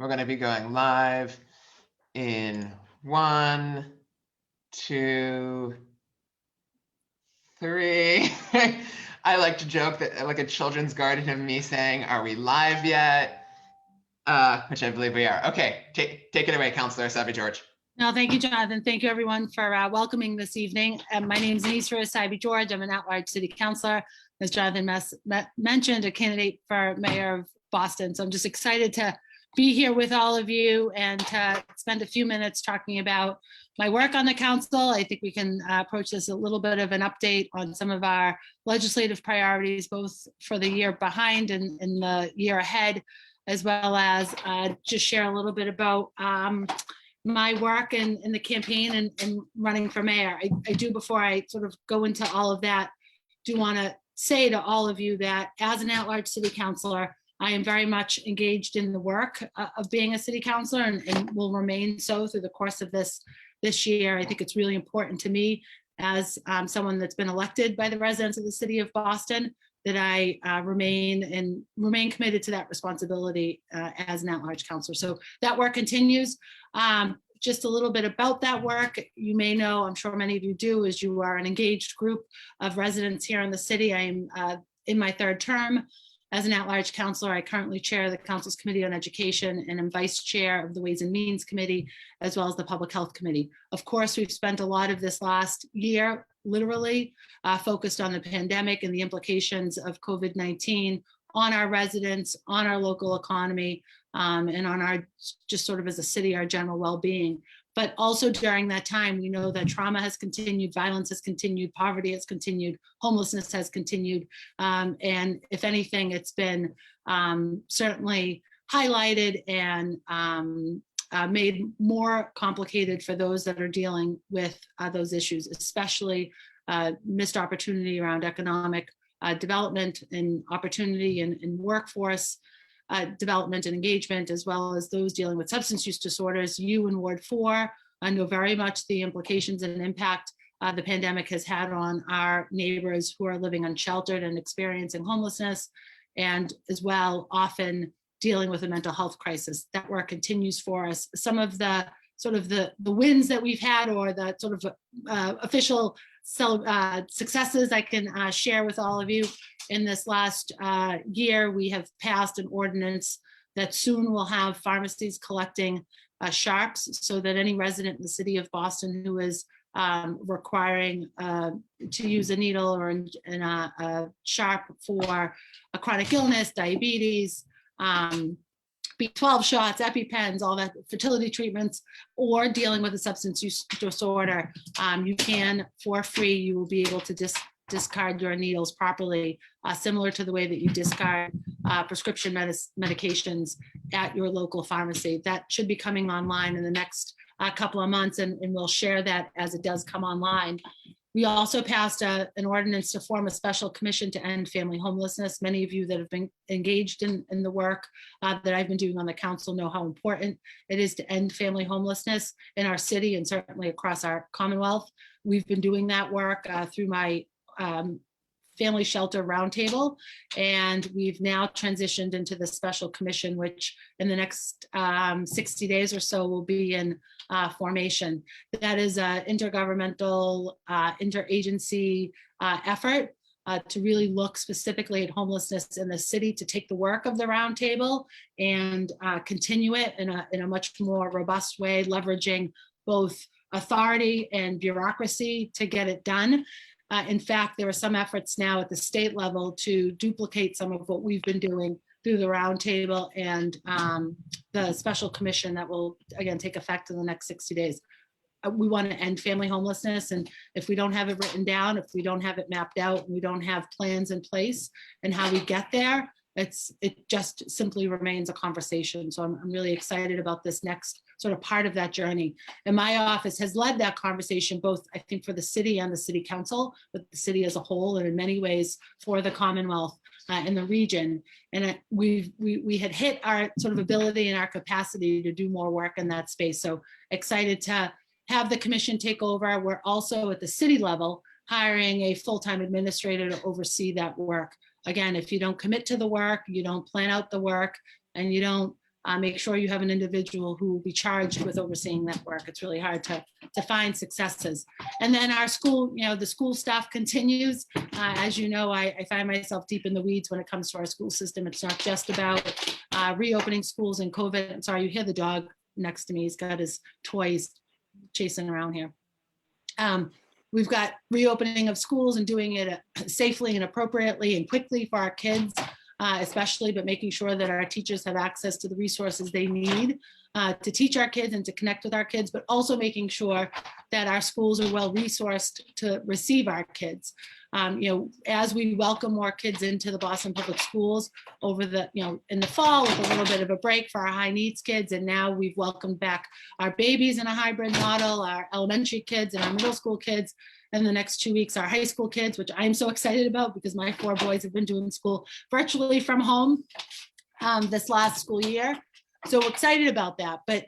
We're going to be going live in 1, 2, 3. I like to joke that like a children's garden of me saying, "Are we live yet?" Which I believe we are. Okay, take it away, Councilor Essaibi-George. No, thank you, Jonathan. Thank you, everyone, for welcoming this evening. My name is Annissa Essaibi-George. I'm an at-large city councilor. As Jonathan mentioned, a candidate for mayor of Boston. So I'm just excited to be here with all of you and to spend a few minutes talking about my work on the council. I think we can approach this a little bit of an update on some of our legislative priorities, both for the year behind and in the year ahead, as well as just share a little bit about my work in the campaign and running for mayor. I do, before I sort of go into all of that, do want to say to all of you that as an at-large city councilor, I am very much engaged in the work of being a city councilor and will remain so through the course of this year. I think it's really important to me as someone that's been elected by the residents of the city of Boston that I remain committed to that responsibility as an at-large councilor. So that work continues. Just a little bit about that work. You may know, I'm sure many of you do, as you are an engaged group of residents here in the city. I am in my 3rd term as an at-large councilor. I currently chair the Council's Committee on Education and am vice chair of the Ways and Means Committee, as well as the Public Health Committee. Of course, we've spent a lot of this last year, literally, focused on the pandemic and the implications of COVID-19 on our residents, on our local economy, and on our, just sort of as a city, our general well-being. But also during that time, we know that trauma has continued, violence has continued, poverty has continued, homelessness has continued. And if anything, it's been certainly highlighted and made more complicated for those that are dealing with those issues, especially missed opportunity around economic development and opportunity and workforce development and engagement, as well as those dealing with substance use disorders. You in Ward 4 know very much the implications and impact the pandemic has had on our neighbors who are living unsheltered and experiencing homelessness, and as well often dealing with a mental health crisis. That work continues for us. Some of the sort of the wins that we've had, or the sort of official successes I can share with all of you. In this last year, we have passed an ordinance that soon will have pharmacies collecting sharps, so that any resident in the city of Boston who is requiring to use a needle or a sharp for a chronic illness, diabetes, B12 shots, EpiPens, all that, fertility treatments, or dealing with a substance use disorder, you can, for free, you will be able to discard your needles properly, similar to the way that you discard prescription medications at your local pharmacy. That should be coming online in the next couple of months, and we'll share that as it does come online. We also passed an ordinance to form a special commission to end family homelessness. Many of you that have been engaged in the work that I've been doing on the council know how important it is to end family homelessness in our city and certainly across our Commonwealth. We've been doing that work through my Family Shelter Roundtable, and we've now transitioned into the special commission, which in the next 60 days or so will be in formation. That is an intergovernmental, interagency effort to really look specifically at homelessness in the city, to take the work of the roundtable and continue it in a much more robust way, leveraging both authority and bureaucracy to get it done. In fact, there are some efforts now at the state level to duplicate some of what we've been doing through the roundtable and the special commission that will, again, take effect in the next 60 days. We want to end family homelessness, and if we don't have it written down, if we don't have it mapped out, and we don't have plans in place and how we get there, it just simply remains a conversation. So I'm really excited about this next sort of part of that journey. And my office has led that conversation, both I think for the city and the city council, but the city as a whole, and in many ways for the Commonwealth and the region. And we had hit our sort of ability and our capacity to do more work in that space. So excited to have the commission take over. We're also at the city level hiring a full-time administrator to oversee that work. Again, if you don't commit to the work, you don't plan out the work, and you don't make sure you have an individual who will be charged with overseeing that work. It's really hard to find successes. And then our school, the school staff continues. As you know, I find myself deep in the weeds when it comes to our school system. It's not just about reopening schools and COVID. I'm sorry, you hear the dog next to me. He's got his toys chasing around here. We've got reopening of schools and doing it safely and appropriately and quickly for our kids, especially, but making sure that our teachers have access to the resources they need to teach our kids and to connect with our kids, but also making sure that our schools are well resourced to receive our kids. As we welcome more kids into the Boston Public Schools over the, in the fall with a little bit of a break for our high needs kids. And now we've welcomed back our babies in a hybrid model, our elementary kids and our middle school kids. And the next 2 weeks, our high school kids, which I'm so excited about because my 4 boys have been doing school virtually from home this last school year. So excited about that. But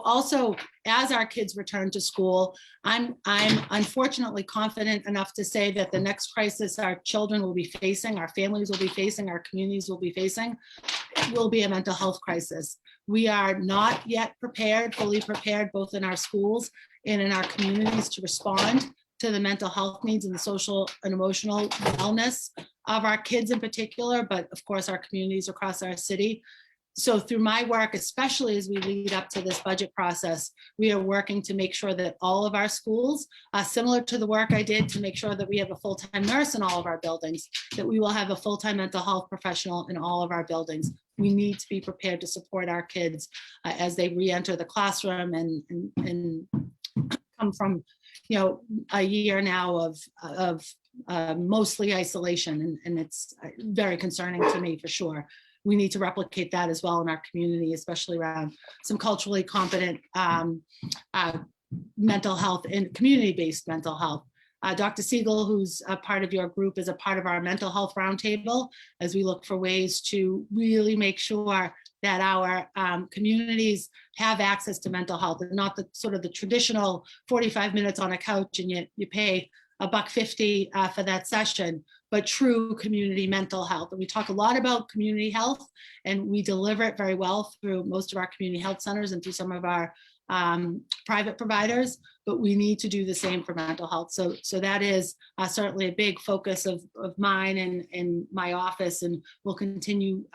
also as our kids return to school, I'm unfortunately confident enough to say that the next crisis our children will be facing, our families will be facing, our communities will be facing, will be a mental health crisis. We are not yet prepared, fully prepared, both in our schools and in our communities to respond to the mental health needs and the social and emotional wellness of our kids in particular, but of course our communities across our city. So through my work, especially as we lead up to this budget process, we are working to make sure that all of our schools, similar to the work I did to make sure that we have a full-time nurse in all of our buildings, that we will have a full-time mental health professional in all of our buildings. We need to be prepared to support our kids as they re-enter the classroom and come from, a year now of mostly isolation, and it's very concerning to me for sure. We need to replicate that as well in our community, especially around some culturally competent mental health and community-based mental health. Dr. Siegel, who's a part of your group, is a part of our mental health roundtable as we look for ways to really make sure that our communities have access to mental health, and not the sort of the traditional 45 minutes on a couch and you pay $1.50 for that session, but true community mental health. And we talk a lot about community health, and we deliver it very well through most of our community health centers and through some of our private providers, but we need to do the same for mental health. So that is certainly a big focus of mine and my office, and we'll continue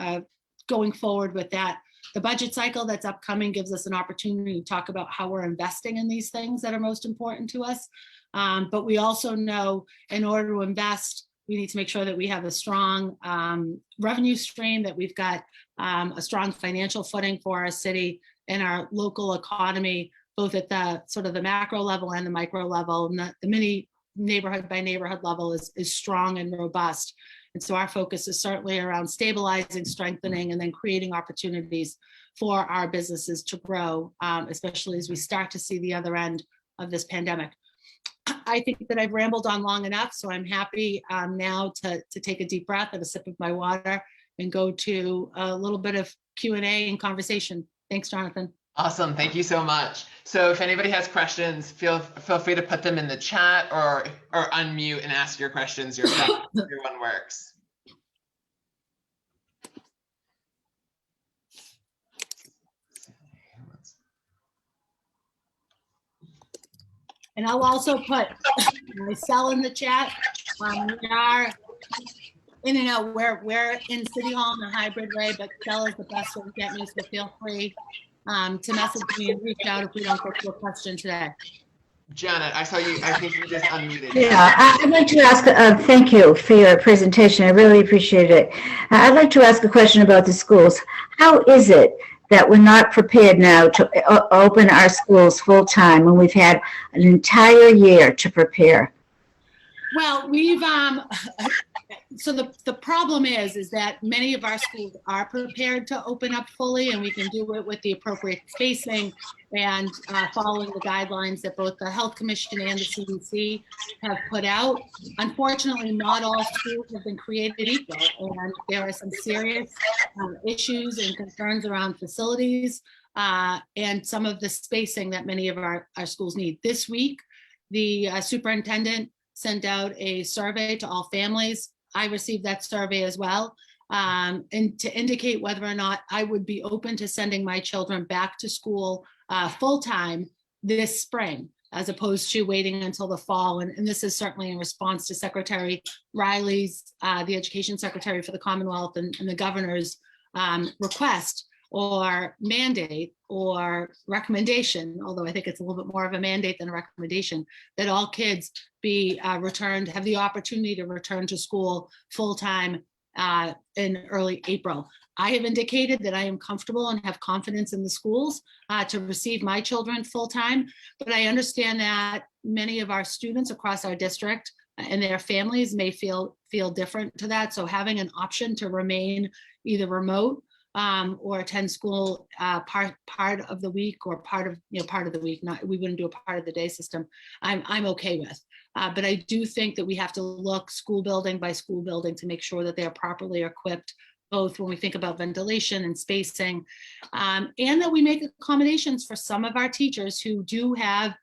going forward with that. The budget cycle that's upcoming gives us an opportunity to talk about how we're investing in these things that are most important to us. But we also know in order to invest, we need to make sure that we have a strong revenue stream, that we've got a strong financial footing for our city and our local economy, both at the sort of the macro level and the micro level. And the mini neighborhood by neighborhood level is strong and robust. And so our focus is certainly around stabilizing, strengthening, and then creating opportunities for our businesses to grow, especially as we start to see the other end of this pandemic. I think that I've rambled on long enough, so I'm happy now to take a deep breath and a sip of my water and go to a little bit of Q&A and conversation. Thanks, Jonathan. Awesome, thank you so much. So if anybody has questions, feel free to put them in the chat or unmute and ask your questions yourself. Either one works. And I'll also put my cell in the chat. We are in and out. We're in City Hall in a hybrid way, but cell is the best way to get me, so feel free to message me and reach out if we don't get to a question today. Janet, I saw you, I think you just unmuted. Yeah, I'd like to ask, thank you for your presentation. I really appreciate it. I'd like to ask a question about the schools. How is it that we're not prepared now to open our schools full time when we've had an entire year to prepare? Well, we've so the problem is that many of our schools are prepared to open up fully, and we can do it with the appropriate spacing and following the guidelines that both the Health Commission and the CDC have put out. Unfortunately, not all schools have been created equal, and there are some serious issues and concerns around facilities and some of the spacing that many of our schools need. This week, the superintendent sent out a survey to all families. I received that survey as well. and to indicate whether or not I would be open to sending my children back to school full-time this spring, as opposed to waiting until the fall. And this is certainly in response to Secretary Riley's, the Education Secretary for the Commonwealth, and the governor's request or mandate or recommendation, although I think it's a little bit more of a mandate than a recommendation, that all kids be returned, have the opportunity to return to school full-time in early April. I have indicated that I am comfortable and have confidence in the schools to receive my children full-time, but I understand that many of our students across our district and their families may feel different to that. So having an option to remain either remote or attend school part of the week, or part of the week, we wouldn't do a part of the day system, I'm okay with. But I do think that we have to look school building by school building to make sure that they are properly equipped, both when we think about ventilation and spacing, and that we make accommodations for some of our teachers who do have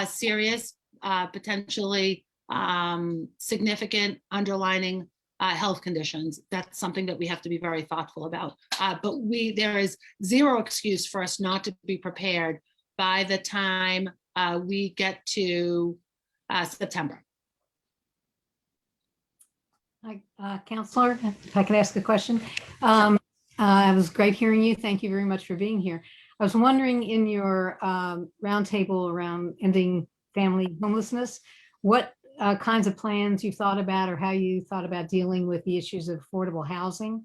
serious, potentially significant underlying health conditions. That's something that we have to be very thoughtful about. But there is zero excuse for us not to be prepared by the time we get to September. Councilor, if I could ask a question. It was great hearing you. Thank you very much for being here. I was wondering, in your roundtable around ending family homelessness, what kinds of plans you thought about, or how you thought about dealing with the issues of affordable housing.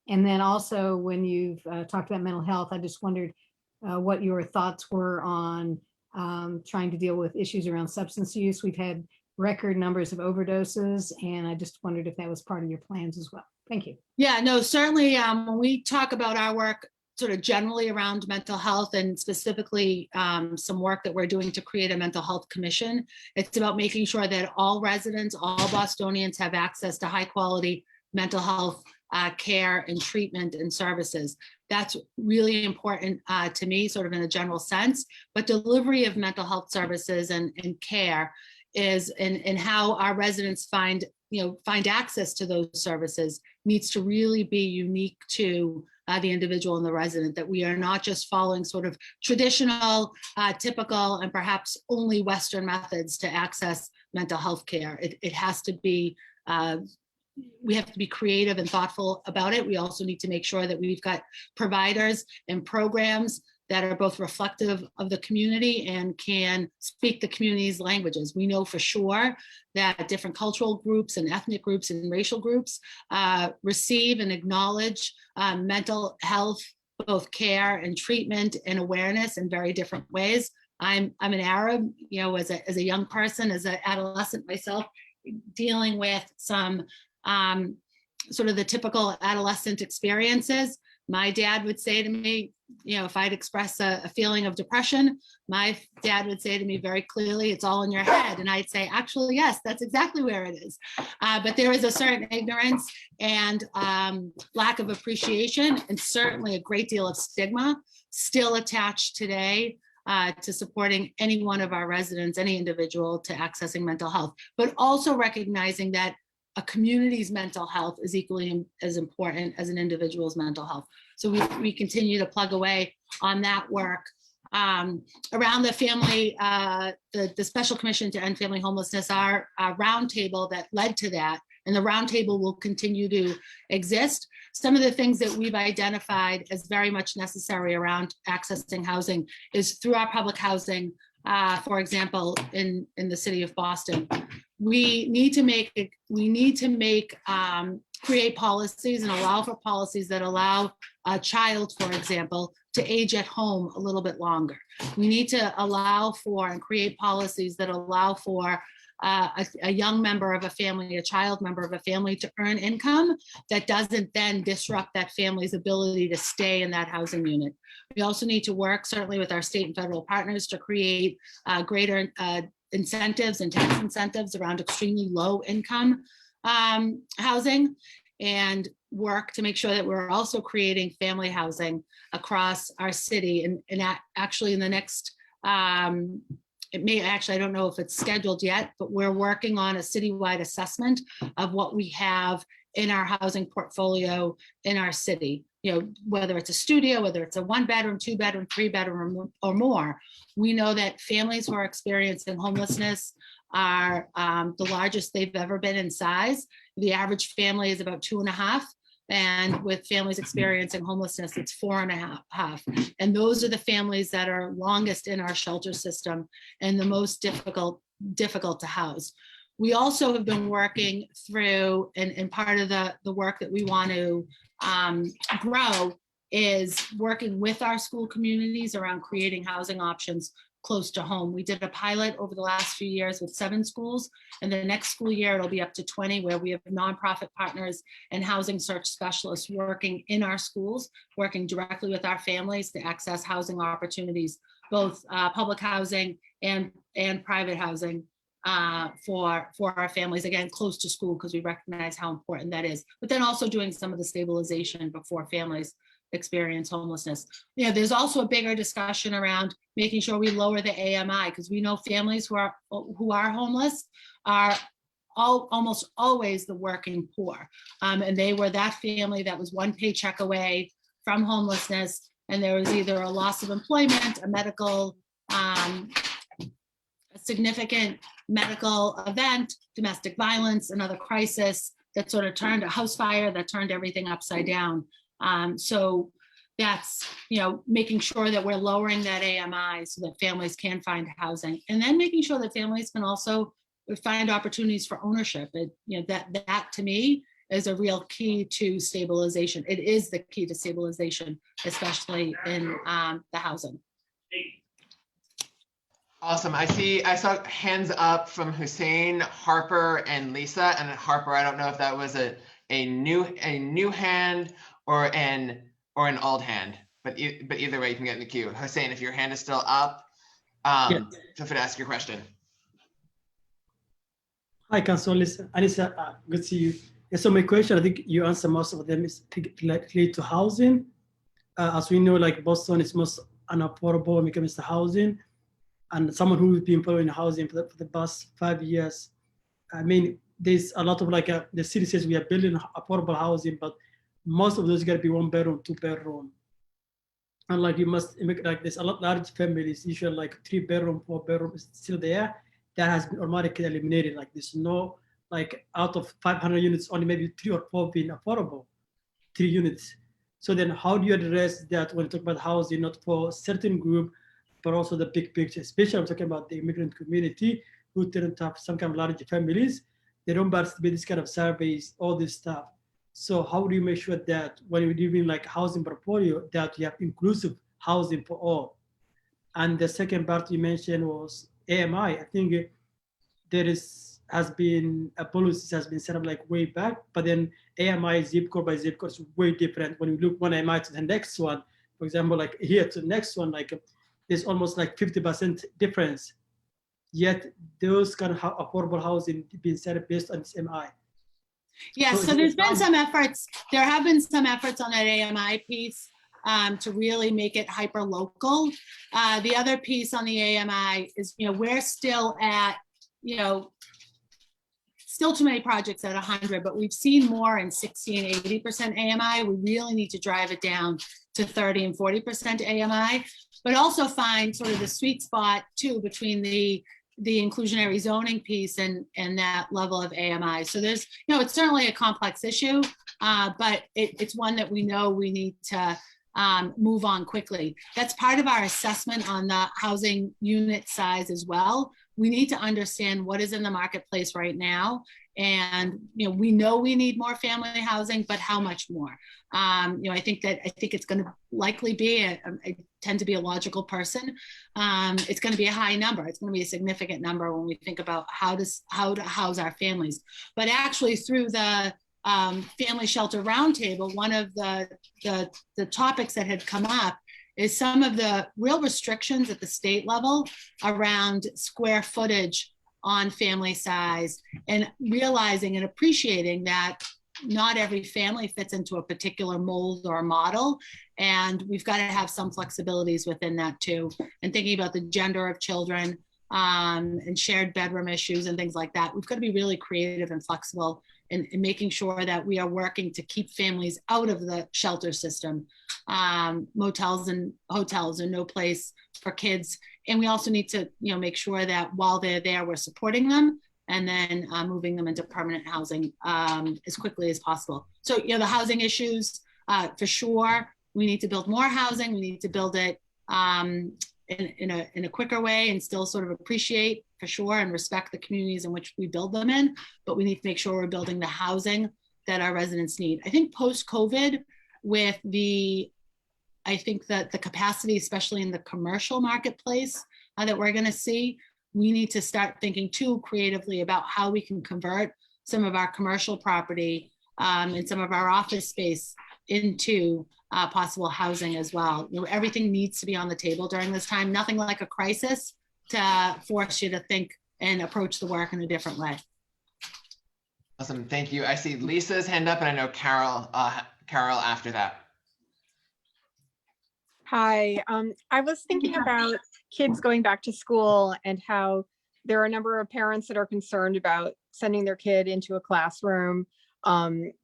And then also, when you've talked about mental health, I just wondered what your thoughts were on trying to deal with issues around substance use. We've had record numbers of overdoses, and I just wondered if that was part of your plans as well. Thank you. Yeah, no, certainly when we talk about our work sort of generally around mental health, and specifically some work that we're doing to create a mental health commission, it's about making sure that all residents, all Bostonians have access to high quality mental health care and treatment and services. That's really important to me, sort of in a general sense, but delivery of mental health services and care is, and how our residents find access to those services needs to really be unique to the individual and the resident, that we are not just following sort of traditional, typical, and perhaps only Western methods to access mental health care. It has to be, we have to be creative and thoughtful about it. We also need to make sure that we've got providers and programs that are both reflective of the community and can speak the community's languages. We know for sure that different cultural groups and ethnic groups and racial groups receive and acknowledge mental health, both care and treatment and awareness, in very different ways. I'm an Arab, as a young person, as an adolescent myself, dealing with some sort of the typical adolescent experiences. My dad would say to me, if I'd express a feeling of depression, my dad would say to me very clearly, it's all in your head. And I'd say, actually, yes, that's exactly where it is. But there is a certain ignorance and lack of appreciation, and certainly a great deal of stigma still attached today to supporting any one of our residents, any individual, to accessing mental health, but also recognizing that a community's mental health is equally as important as an individual's mental health. So we continue to plug away on that work. Around the family, the Special Commission to End Family Homelessness, our roundtable that led to that, and the roundtable will continue to exist. Some of the things that we've identified as very much necessary around accessing housing is through our public housing. For example, in the city of Boston, we need to create policies and allow for policies that allow a child, for example, to age at home a little bit longer. We need to allow for and create policies that allow for a young member of a family, a child member of a family, to earn income that doesn't then disrupt that family's ability to stay in that housing unit. We also need to work certainly with our state and federal partners to create greater incentives and tax incentives around extremely low income housing, and work to make sure that we're also creating family housing across our city. And actually in the next, I don't know if it's scheduled yet, but we're working on a citywide assessment of what we have in our housing portfolio in our city. You know, whether it's a studio, whether it's a 1-bedroom, 2-bedroom, 3-bedroom or more, we know that families who are experiencing homelessness are the largest they've ever been in size. The average family is about 2.5. And with families experiencing homelessness, it's 4.5. And those are the families that are longest in our shelter system and the most difficult to house. We also have been working through, and part of the work that we want to grow is working with our school communities around creating housing options close to home. We did a pilot over the last few years with 7 schools, and the next school year it'll be up to 20, where we have nonprofit partners and housing search specialists working in our schools, working directly with our families to access housing opportunities, both public housing and private housing for our families, again, close to school, because we recognize how important that is, but then also doing some of the stabilization before families experience homelessness. You know, there's also a bigger discussion around making sure we lower the AMI, because we know families who are homeless are almost always the working poor. And they were that family that was 1 paycheck away from homelessness, and there was either a loss of employment, a medical, a significant medical event, domestic violence, another crisis that sort of turned a house fire that turned everything upside down. So that's, you know, making sure that we're lowering that AMI so that families can find housing, and then making sure that families can also find opportunities for ownership. You know, that to me is a real key to stabilization. It is the key to stabilization, especially in the housing. Awesome. I saw hands up from Hussein, Harper, and Lisa. And Harper, I don't know if that was a new hand or an old hand, but either way you can get in the queue. Hussein, if your hand is still up, feel free to ask your question. Hi, Councilor Annissa, good to see you. Yeah, so my question, I think you answered most of them, is related to housing. As we know, like Boston is most unaffordable when it comes to housing. And someone who's been following housing for the past 5 years, I mean, there's a lot of like the city says we are building affordable housing, but most of those got to be 1-bedroom, 2-bedroom. And like you must make like there's a lot large families, usually like 3-bedroom, 4-bedroom is still there. That has been automatically eliminated. Like there's no, like out of 500 units, only maybe 3 or 4 being affordable, 3 units. So then how do you address that when you talk about housing, not for a certain group, but also the big picture, especially I'm talking about the immigrant community who tend to have some kind of large families. They don't participate in this kind of surveys, all this stuff. So how do you make sure that when you're doing like housing portfolio, that you have inclusive housing for all? And the second part you mentioned was AMI. I think there has been a policy has been set up like way back, but then AMI zip code by zip code is way different. When you look one AMI to the next one, for example, like here to the next one, like there's almost like 50% difference. Yet those kind of affordable housing being set up based on this MI. Yeah, so there's been some efforts. There have been some efforts on that AMI piece to really make it hyper local. The other piece on the AMI is, you know, we're still at, you know, still too many projects at 100, but we've seen more in 60 and 80% AMI. We really need to drive it down to 30 and 40% AMI, but also find sort of the sweet spot too between the inclusionary zoning piece and that level of AMI. So there's, you know, it's certainly a complex issue, but it's one that we know we need to move on quickly. That's part of our assessment on the housing unit size as well. We need to understand what is in the marketplace right now. And, you know we need more family housing, but how much more? You know, I think it's going to likely be, I tend to be a logical person. It's going to be a high number. It's going to be a significant number when we think about how to house our families. But actually through the Family Shelter Roundtable, one of the topics that had come up is some of the real restrictions at the state level around square footage on family size, and realizing and appreciating that not every family fits into a particular mold or model. And we've got to have some flexibilities within that too. And thinking about the gender of children and shared bedroom issues and things like that, we've got to be really creative and flexible and making sure that we are working to keep families out of the shelter system. Motels and hotels are no place for kids. And we also need to, make sure that while they're there, we're supporting them and then moving them into permanent housing as quickly as possible. So, the housing issues, for sure, we need to build more housing. We need to build it in a quicker way and still sort of appreciate, for sure, and respect the communities in which we build them in. But we need to make sure we're building the housing that our residents need. I think post-COVID, with I think that the capacity, especially in the commercial marketplace that we're going to see, we need to start thinking too creatively about how we can convert some of our commercial property and some of our office space into possible housing as well. Everything needs to be on the table during this time. Nothing like a crisis to force you to think and approach the work in a different way. Awesome, thank you. I see Lisa's hand up, and I know Carol after that. Hi, I was thinking about kids going back to school and how there are a number of parents that are concerned about sending their kid into a classroom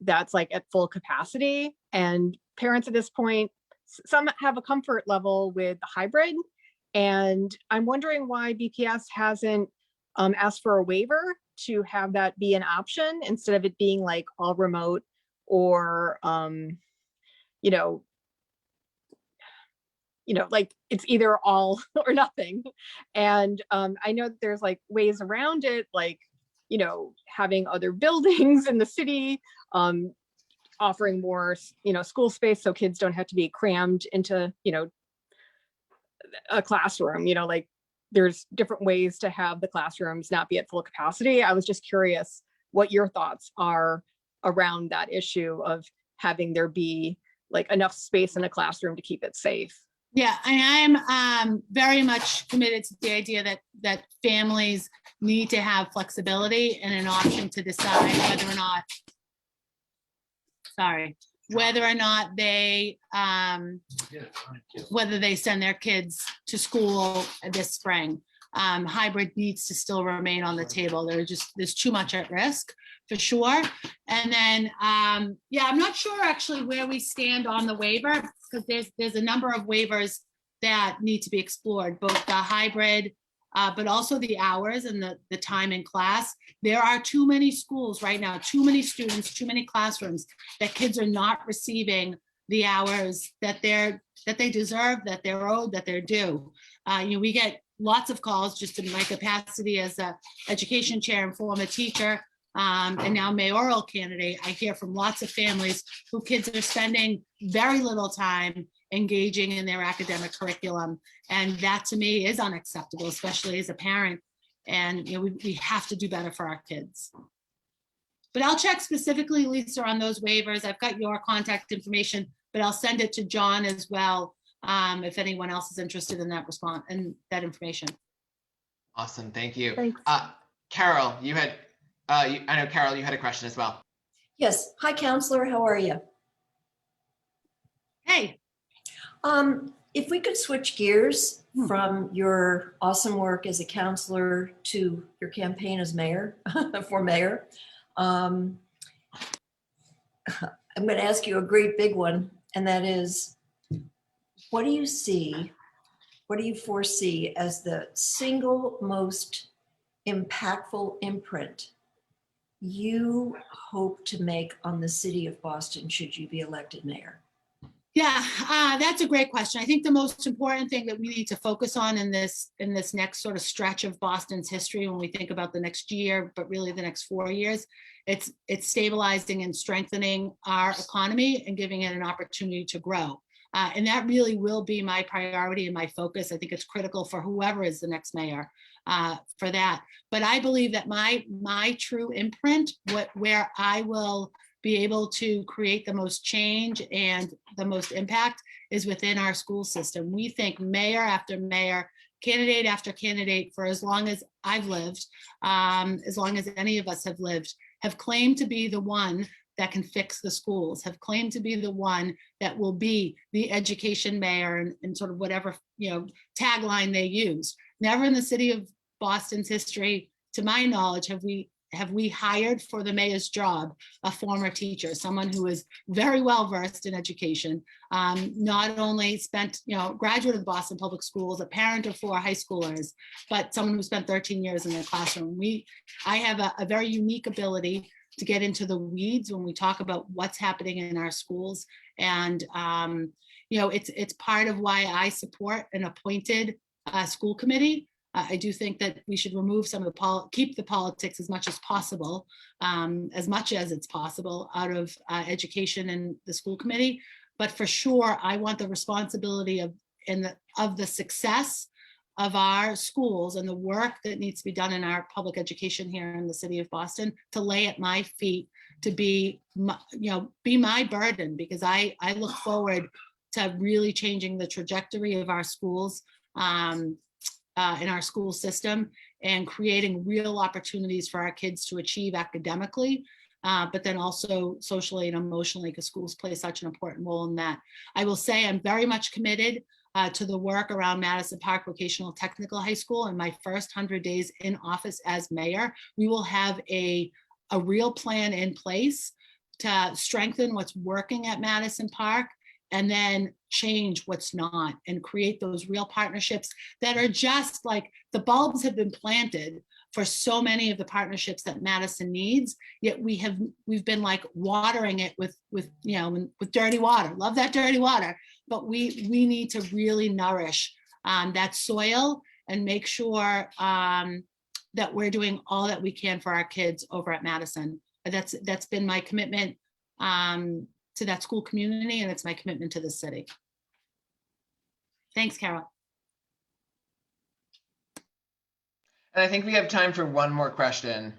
that's like at full capacity. And parents at this point, some have a comfort level with hybrid. And I'm wondering why BPS hasn't asked for a waiver to have that be an option instead of it being like all remote or, like it's either all or nothing. And I know that there's like ways around it, like, having other buildings in the city, offering more, school space so kids don't have to be crammed into, a classroom, like there's different ways to have the classrooms not be at full capacity. I was just curious what your thoughts are around that issue of having there be like enough space in a classroom to keep it safe. Yeah, and I'm very much committed to the idea that families need to have flexibility and an option to decide whether or not they whether they send their kids to school this spring. Hybrid needs to still remain on the table. There's too much at risk, for sure. And then, I'm not sure actually where we stand on the waiver, because there's a number of waivers that need to be explored, both the hybrid, but also the hours and the time in class. There are too many schools right now, too many students, too many classrooms that kids are not receiving the hours that they deserve, that they're owed, that they're due. We get lots of calls just in my capacity as a education chair and former teacher, and now mayoral candidate. I hear from lots of families who kids are spending very little time engaging in their academic curriculum. And that to me is unacceptable, especially as a parent. And we have to do better for our kids. But I'll check specifically, Lisa, on those waivers. I've got your contact information, but I'll send it to John as well, if anyone else is interested in that response and that information. Awesome, thank you. Thanks. Carol, I know Carol, you had a question as well. Yes. Hi, Councilor. How are you? Hey. If we could switch gears from your awesome work as a councilor to your campaign as mayor, for mayor, I'm going to ask you a great big one, and that is, what do you foresee as the single most impactful imprint you hope to make on the city of Boston should you be elected mayor? Yeah, that's a great question. I think the most important thing that we need to focus on in this next sort of stretch of Boston's history, when we think about the next year, but really the next 4 years, it's stabilizing and strengthening our economy and giving it an opportunity to grow. And that really will be my priority and my focus. I think it's critical for whoever is the next mayor for that. But I believe that my true imprint, where I will be able to create the most change and the most impact, is within our school system. We think mayor after mayor, candidate after candidate, for as long as I've lived, as long as any of us have lived, have claimed to be the one that can fix the schools, have claimed to be the one that will be the education mayor, and sort of whatever tagline they use. Never in the city of Boston's history, to my knowledge, have we hired for the mayor's job a former teacher, someone who is very well versed in education, not only spent, graduate of the Boston Public Schools, a parent of 4 high schoolers, but someone who spent 13 years in the classroom. I have a very unique ability to get into the weeds when we talk about what's happening in our schools. And, it's part of why I support an appointed school committee. I do think that we should remove some of keep the politics as much as possible, as it's possible out of education and the school committee. But for sure, I want the responsibility of the success of our schools and the work that needs to be done in our public education here in the city of Boston to lay at my feet, to be my burden, because I look forward to really changing the trajectory of our schools in our school system and creating real opportunities for our kids to achieve academically, but then also socially and emotionally, because schools play such an important role in that. I will say I'm very much committed to the work around Madison Park Vocational Technical High School. In my first 100 days in office as mayor, we will have a real plan in place to strengthen what's working at Madison Park and then change what's not and create those real partnerships that are just like the bulbs have been planted for so many of the partnerships that Madison needs, yet we've been like watering it with dirty water. Love that dirty water, but we need to really nourish that soil and make sure that we're doing all that we can for our kids over at Madison. That's been my commitment to that school community, and it's my commitment to the city. Thanks, Carol. And I think we have time for one more question.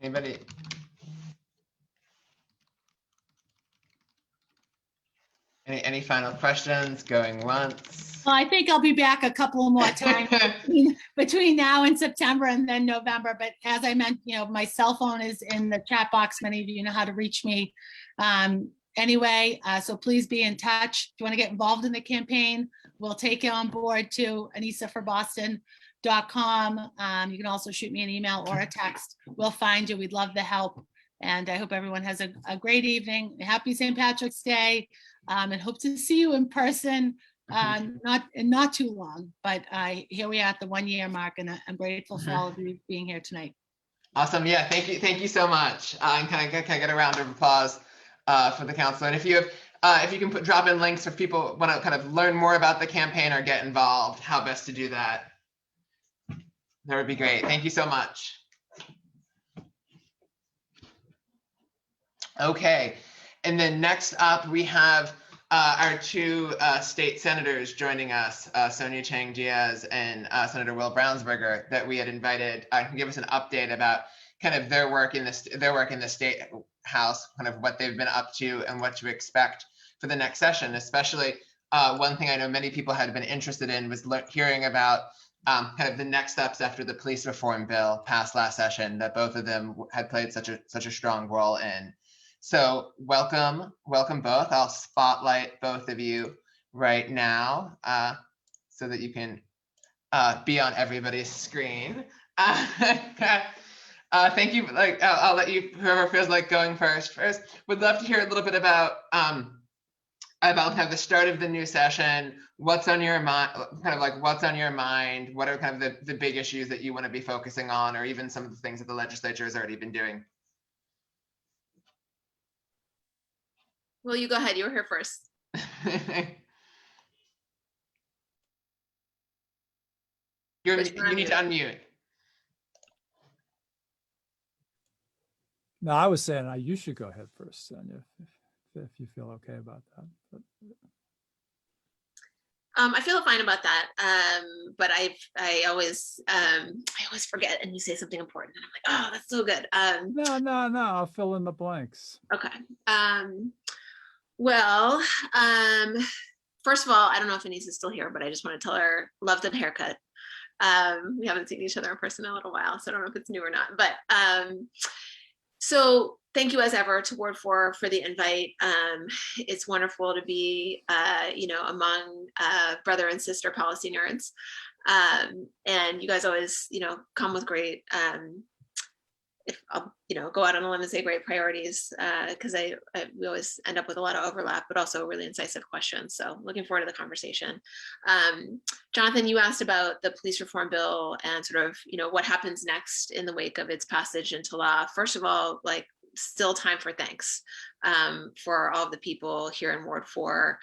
Anybody? Any final questions? Going once? Well, I think I'll be back a couple more times between now and September and then November. But as I mentioned, my cell phone is in the chat box. Many of you know how to reach me anyway. So please be in touch. If you want to get involved in the campaign, we'll take you on board to AnnissaForBoston.com. You can also shoot me an email or a text. We'll find you. We'd love the help. And I hope everyone has a great evening. Happy St. Patrick's Day, and hope to see you in person. Not too long, but here we are at the 1 year mark, and I'm grateful for all of you being here tonight. Awesome. Yeah, thank you so much. And can I get a round of applause for the council? And if you can drop in links if people want to kind of learn more about the campaign or get involved, how best to do that, that would be great. Thank you so much. Okay, and then next up we have our 2 state senators joining us, Sonia Chang-Díaz and Senator Will Brownsberger, that we had invited to give us an update about kind of their work in the state house, kind of what they've been up to and what to expect for the next session. Especially one thing I know many people had been interested in was hearing about kind of the next steps after the police reform bill passed last session that both of them had played such a strong role in. So welcome both. I'll spotlight both of you right now so that you can be on everybody's screen. Thank you. I'll let you, whoever feels like going first. Would love to hear a little bit about kind of the start of the new session. What's on your mind? What's on your mind? What are kind of the big issues that you want to be focusing on, or even some of the things that the legislature has already been doing? Well, you go ahead. You were here first. You need to unmute. No, I was saying you should go ahead first, Sonia, if you feel okay about that. But... I feel fine about that, but I always forget, and you say something important, and I'm like, oh, that's so good. No, I'll fill in the blanks. Okay. Well, first of all, I don't know if Annissa's still here, but I just want to tell her, love the haircut. We haven't seen each other in person in a little while, so I don't know if it's new or not. But so thank you as ever to Ward 4 for the invite. It's wonderful to be, among brother and sister policy nerds. And you guys always, come with great, if I'll, go out on a limb and say great priorities, because we always end up with a lot of overlap, but also really incisive questions. So looking forward to the conversation. Jonathan, you asked about the police reform bill and sort of, what happens next in the wake of its passage into law. First of all, still time for thanks for all of the people here in Ward 4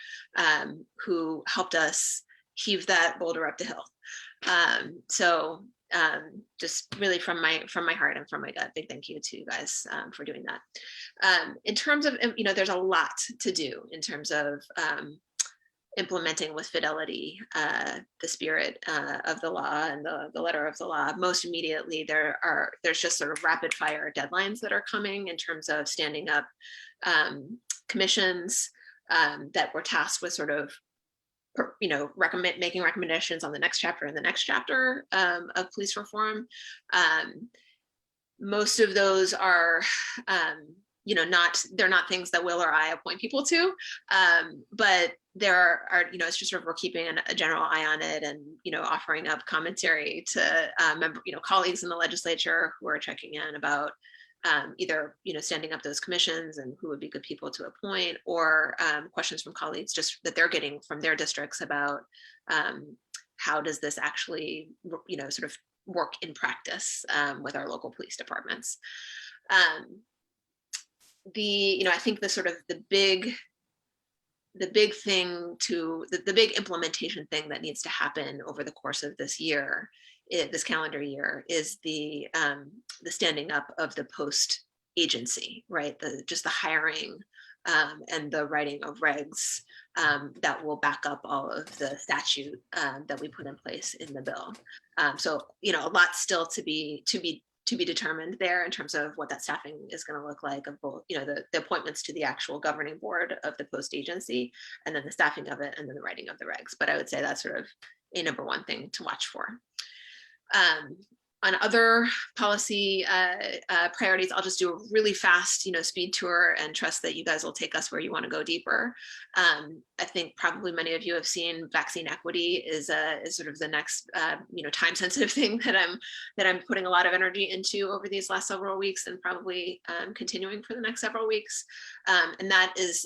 who helped us heave that boulder up the hill. Just really from my heart and from my gut, big thank you to you guys for doing that. In terms of, there's a lot to do in terms of implementing with fidelity the spirit of the law and the letter of the law. Most immediately, there's just sort of rapid fire deadlines that are coming in terms of standing up commissions that were tasked with sort of making recommendations on the next chapter and the next chapter of police reform. Most of those are, they're not things that Will or I appoint people to, but there are, it's just sort of we're keeping a general eye on it and, offering up commentary to colleagues in the legislature who are checking in about either standing up those commissions and who would be good people to appoint, or questions from colleagues just that they're getting from their districts about how does this actually sort of work in practice with our local police departments. I think the big implementation thing that needs to happen over the course of this year, this calendar year, is the standing up of the post agency, right? Just the hiring and the writing of regs that will back up all of the statute that we put in place in the bill. So a lot still to be determined there in terms of what that staffing is going to look like, of both the appointments to the actual governing board of the post agency, and then the staffing of it, and then the writing of the regs. But I would say that's sort of a number one thing to watch for. On other policy priorities, I'll just do a really fast, speed tour and trust that you guys will take us where you want to go deeper. I think probably many of you have seen vaccine equity is sort of the next, time-sensitive thing that I'm putting a lot of energy into over these last several weeks, and probably continuing for the next several weeks. And that is,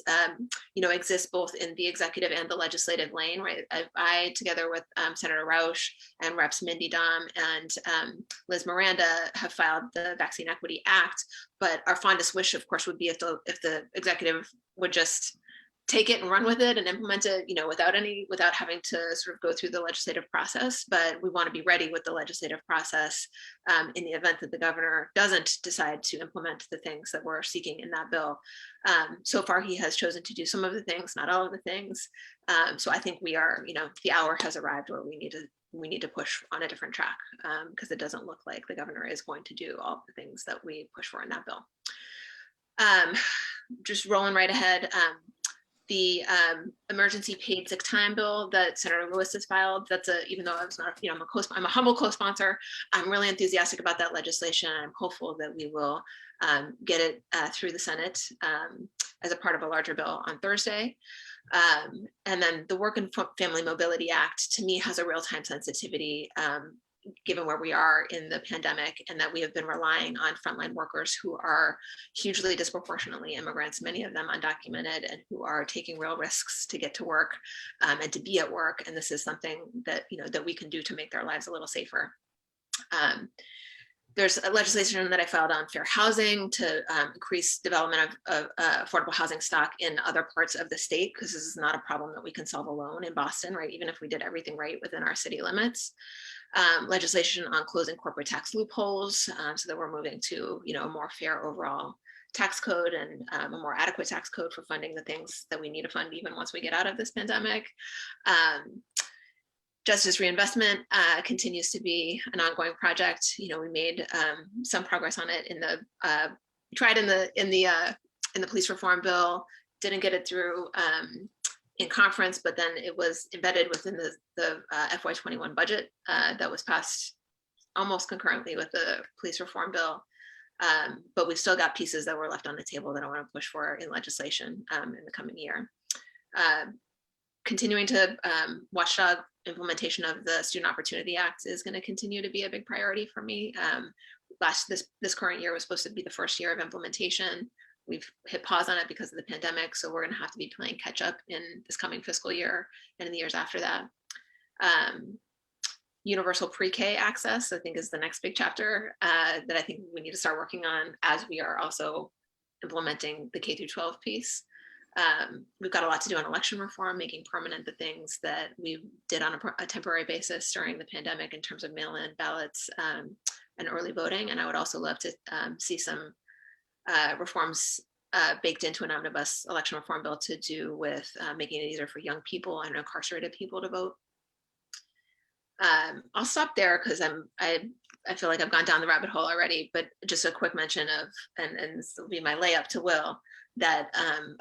exists both in the executive and the legislative lane, right? I together with Senator Rausch and Reps Mindy Dom and Liz Miranda, have filed the Vaccine Equity Act, but our fondest wish, of course, would be if the executive would just take it and run with it and implement it, without having to sort of go through the legislative process. But we want to be ready with the legislative process in the event that the governor doesn't decide to implement the things that we're seeking in that bill. So far, he has chosen to do some of the things, not all of the things. So I think we are, the hour has arrived where we need to push on a different track, because it doesn't look like the governor is going to do all the things that we push for in that bill. Just rolling right ahead. The emergency paid sick time bill that Senator Lewis has filed, even though I was not, I'm a humble co-sponsor, I'm really enthusiastic about that legislation. I'm hopeful that we will get it through the Senate as a part of a larger bill on Thursday. And then the Work and Family Mobility Act, to me, has a real-time sensitivity, given where we are in the pandemic, and that we have been relying on frontline workers who are hugely disproportionately immigrants, many of them undocumented, and who are taking real risks to get to work and to be at work. And this is something that, that we can do to make their lives a little safer. There's a legislation that I filed on fair housing to increase development of affordable housing stock in other parts of the state, because this is not a problem that we can solve alone in Boston, right? Even if we did everything right within our city limits. Legislation on closing corporate tax loopholes, so that we're moving to, a more fair overall tax code and a more adequate tax code for funding the things that we need to fund even once we get out of this pandemic. Justice reinvestment continues to be an ongoing project. We made some progress on it we tried in the police reform bill, didn't get it through in conference, but then it was embedded within the FY21 budget that was passed almost concurrently with the police reform bill. But we've still got pieces that were left on the table that I want to push for in legislation in the coming year. Continuing to watchdog implementation of the Student Opportunity Act is going to continue to be a big priority for me. This current year was supposed to be the first year of implementation. We've hit pause on it because of the pandemic, so we're going to have to be playing catch up in this coming fiscal year and in the years after that. Universal pre-K access, I think, is the next big chapter that I think we need to start working on as we are also implementing the K through 12 piece. We've got a lot to do on election reform, making permanent the things that we did on a temporary basis during the pandemic in terms of mail-in ballots and early voting. And I would also love to see some reforms baked into an omnibus election reform bill to do with making it easier for young people and incarcerated people to vote. I'll stop there because I feel like I've gone down the rabbit hole already, but just a quick mention of, and this will be my layup to Will, that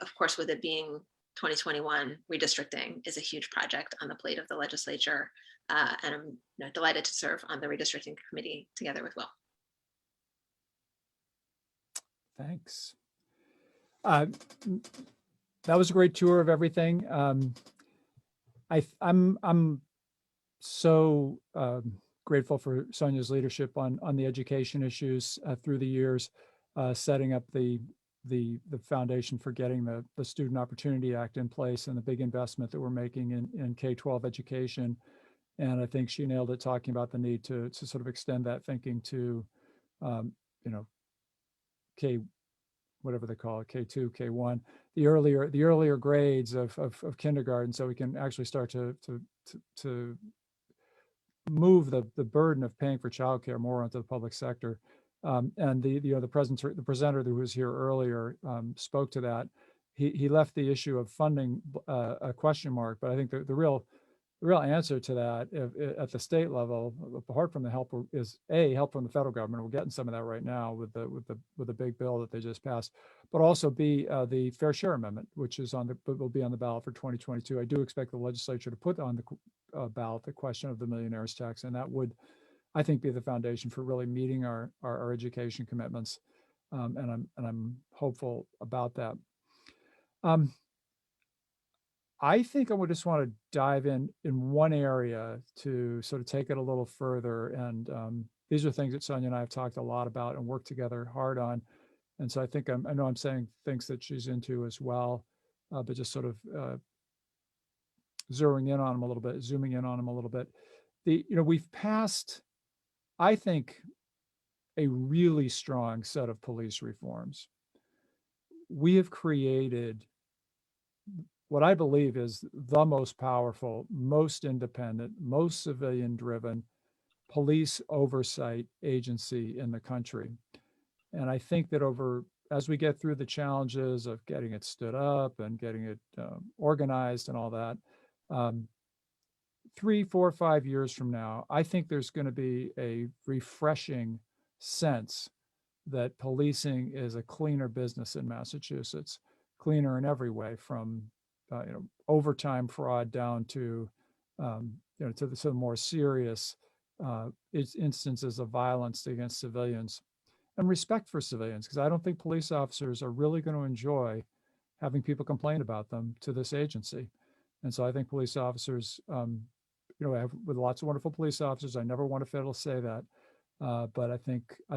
of course, with it being 2021, redistricting is a huge project on the plate of the legislature. And I'm delighted to serve on the redistricting committee together with Will. Thanks. That was a great tour of everything. I'm so grateful for Sonia's leadership on the education issues through the years, setting up the foundation for getting the Student Opportunity Act in place and the big investment that we're making in K-12 education. And I think she nailed it, talking about the need to sort of extend that thinking to, K, whatever they call it, K2, K1, the earlier grades of kindergarten, so we can actually start to move the burden of paying for childcare more onto the public sector. And the presenter who was here earlier spoke to that. He left the issue of funding a question mark, but I think the real answer to that at the state level, apart from the help, is help from the federal government. We're getting some of that right now with the big bill that they just passed, but also the Fair Share Amendment, which is will be on the ballot for 2022. I do expect the legislature to put on the ballot the question of the millionaire's tax, and that would, I think, be the foundation for really meeting our education commitments, and I'm hopeful about that. I think I would just want to dive in one area to sort of take it a little further. And these are things that Sonia and I have talked a lot about and worked together hard on. And so I think I know I'm saying things that she's into as well, but just sort of zooming in on them a little bit. We've passed, I think, a really strong set of police reforms. We have created what I believe is the most powerful, most independent, most civilian-driven police oversight agency in the country. And I think that as we get through the challenges of getting it stood up and getting it organized and all that, 3, 4, 5 years from now, I think there's going to be a refreshing sense that policing is a cleaner business in Massachusetts, cleaner in every way, from overtime fraud down to the more serious instances of violence against civilians, and respect for civilians, because I don't think police officers are really going to enjoy having people complain about them to this agency. And so I think police officers, I have with lots of wonderful police officers, I never want to fail to say that, but I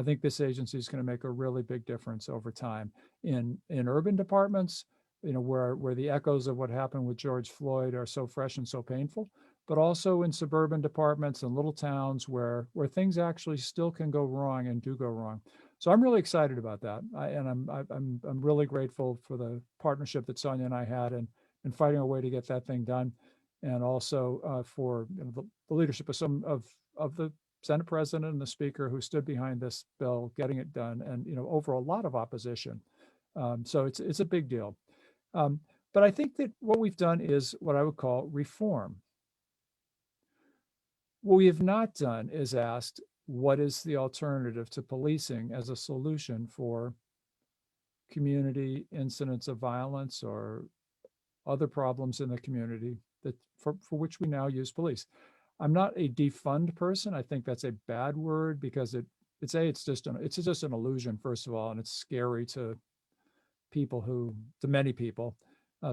think this agency is going to make a really big difference over time in urban departments, where the echoes of what happened with George Floyd are so fresh and so painful, but also in suburban departments and little towns where things actually still can go wrong and do go wrong. So I'm really excited about that, I'm really grateful for the partnership that Sonia and I had in fighting a way to get that thing done, and also for the leadership of some of the Senate President and the Speaker who stood behind this bill, getting it done, and over a lot of opposition. So it's a big deal. But I think that what we've done is what I would call reform. What we have not done is asked, what is the alternative to policing as a solution for community incidents of violence or other problems in the community that for which we now use police? I'm not a defund person. I think that's a bad word because it it's just an illusion, first of all, and it's scary to many people.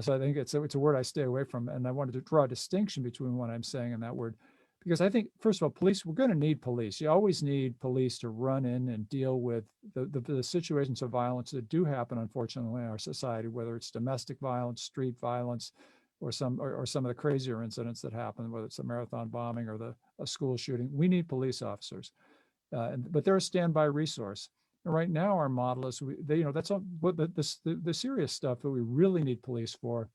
So I think it's a word I stay away from, and I wanted to draw a distinction between what I'm saying and that word, because I think, first of all, police, we're going to need police. You always need police to run in and deal with the situations of violence that do happen, unfortunately, in our society, whether it's domestic violence, street violence, or some of the crazier incidents that happen, whether it's a marathon bombing or a school shooting. We need police officers, but they're a standby resource. And right now, our model is that's all. What the serious stuff that we really need police for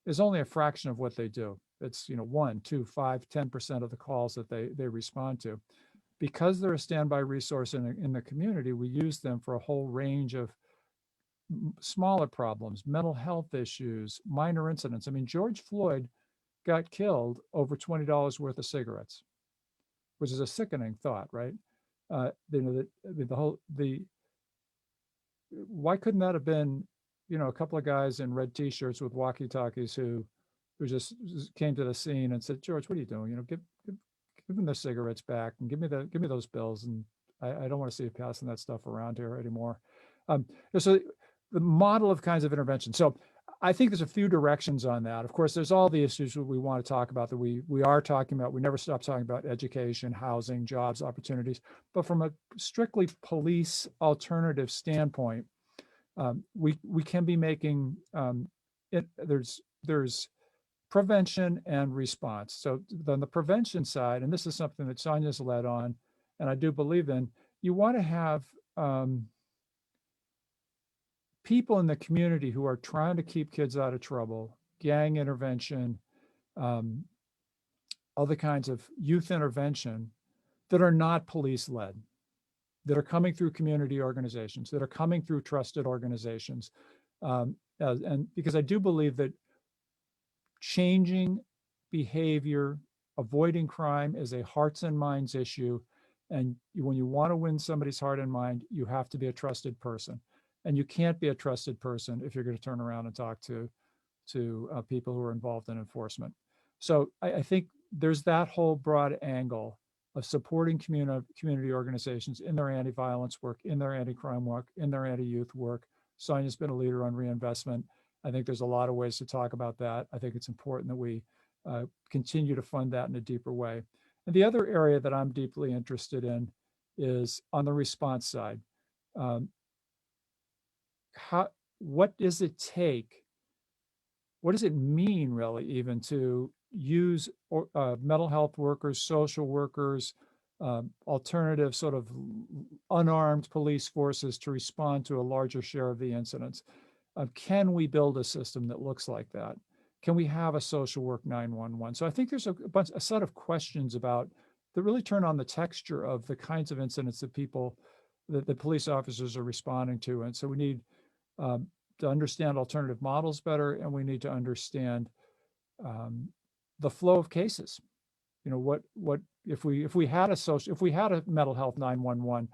is only a fraction of what they do. It's 1, 2, 5, 10% of the calls that they respond to. Because they're a standby resource in the community, we use them for a whole range of smaller problems, mental health issues, minor incidents. I mean, George Floyd got killed over $20 worth of cigarettes, which is a sickening thought, right? Why couldn't that have been, a couple of guys in red T-shirts with walkie-talkies who just came to the scene and said, George, what are you doing? Give them the cigarettes back and give me those bills. And I don't want to see you passing that stuff around here anymore. So the model of kinds of intervention. So I think there's a few directions on that. Of course, there's all the issues that we want to talk about that we are talking about. We never stop talking about education, housing, jobs, opportunities. But from a strictly police alternative standpoint, we can be making there's prevention and response. So on the prevention side, and this is something that Sonia's led on, and I do believe in, you want to have people in the community who are trying to keep kids out of trouble, gang intervention, other kinds of youth intervention that are not police-led, that are coming through community organizations, that are coming through trusted organizations. And because I do believe that changing behavior, avoiding crime is a hearts and minds issue. And when you want to win somebody's heart and mind, you have to be a trusted person. And you can't be a trusted person if you're going to turn around and talk to people who are involved in enforcement. So I think there's that whole broad angle of supporting community organizations in their anti-violence work, in their anti-crime work, in their anti-youth work. Sonia's been a leader on reinvestment. I think there's a lot of ways to talk about that. I think it's important that we continue to fund that in a deeper way. And the other area that I'm deeply interested in is on the response side. What does it take? What does it mean, really, even to use mental health workers, social workers, alternative sort of unarmed police forces to respond to a larger share of the incidents? Can we build a system that looks like that? Can we have a social work 911? So I think there's a set of questions about that really turn on the texture of the kinds of incidents that the police officers are responding to. And so we need to understand alternative models better, and we need to understand the flow of cases. What if we had a mental health 911,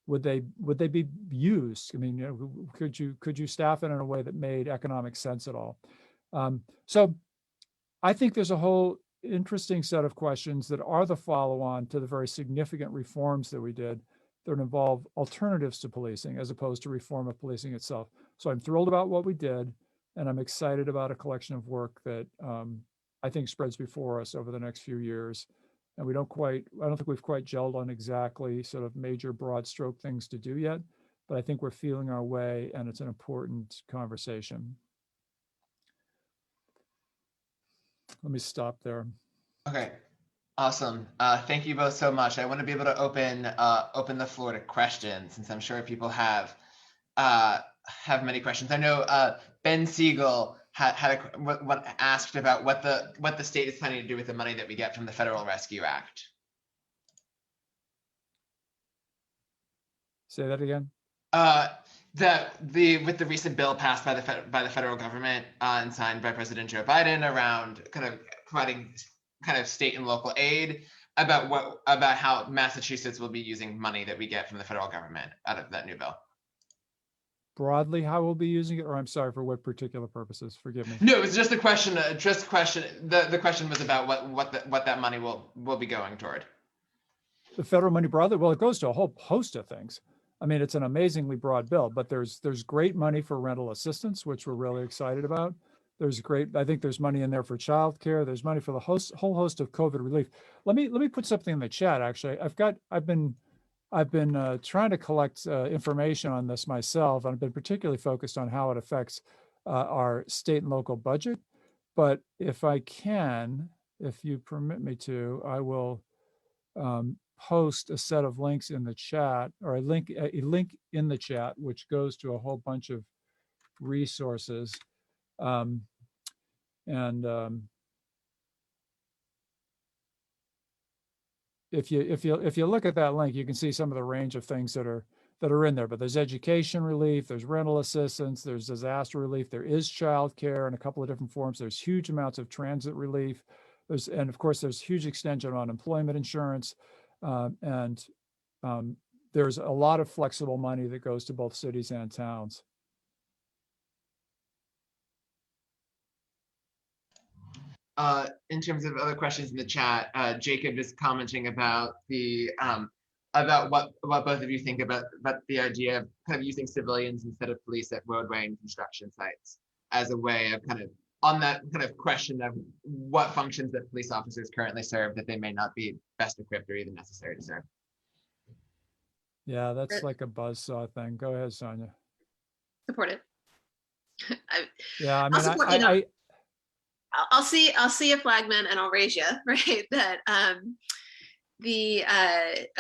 would they be used? I mean, could you staff it in a way that made economic sense at all? So I think there's a whole interesting set of questions that are the follow-on to the very significant reforms that we did that involve alternatives to policing as opposed to reform of policing itself. So I'm thrilled about what we did, and I'm excited about a collection of work that I think spreads before us over the next few years. And I don't think we've quite gelled on exactly sort of major broad stroke things to do yet, but I think we're feeling our way, and it's an important conversation. Let me stop there. Okay, awesome. Thank you both so much. I want to be able to open the floor to questions, since I'm sure people have many questions. I know Ben Siegel asked about what the state is planning to do with the money that we get from the Federal Rescue Act. Say that again. With the recent bill passed by the federal government and signed by President Joe Biden around kind of providing kind of state and local aid, about how Massachusetts will be using money that we get from the federal government out of that new bill. Broadly, how we'll be using it, or I'm sorry, for what particular purposes? Forgive me. No, it was just a question. The question was about what that money will be going toward. the federal money broadly, well, it goes to a whole host of things. I mean, it's an amazingly broad bill, but there's great money for rental assistance, which we're really excited about. I think there's money in there for childcare. There's money for the whole host of COVID relief. Let me put something in the chat. Actually, I've been trying to collect information on this myself, and I've been particularly focused on how it affects our state and local budget. But if I can, if you permit me to, I will post a set of links in the chat, or a link in the chat, which goes to a whole bunch of resources. If you look at that link, you can see some of the range of things that are in there. But there's education relief, there's rental assistance, there's disaster relief, there is childcare in a couple of different forms. There's huge amounts of transit relief. And of course, there's huge extension on unemployment insurance. There's a lot of flexible money that goes to both cities and towns. In terms of other questions in the chat, Jacob is commenting about about what both of you think about the idea of kind of using civilians instead of police at roadway and construction sites as a way of kind of on that kind of question of what functions that police officers currently serve that they may not be best equipped or even necessary to serve. Yeah, that's like a buzzsaw thing. Go ahead, Sonia. Support it. Yeah, I mean, I'll see a flagman and I'll raise you, right? That a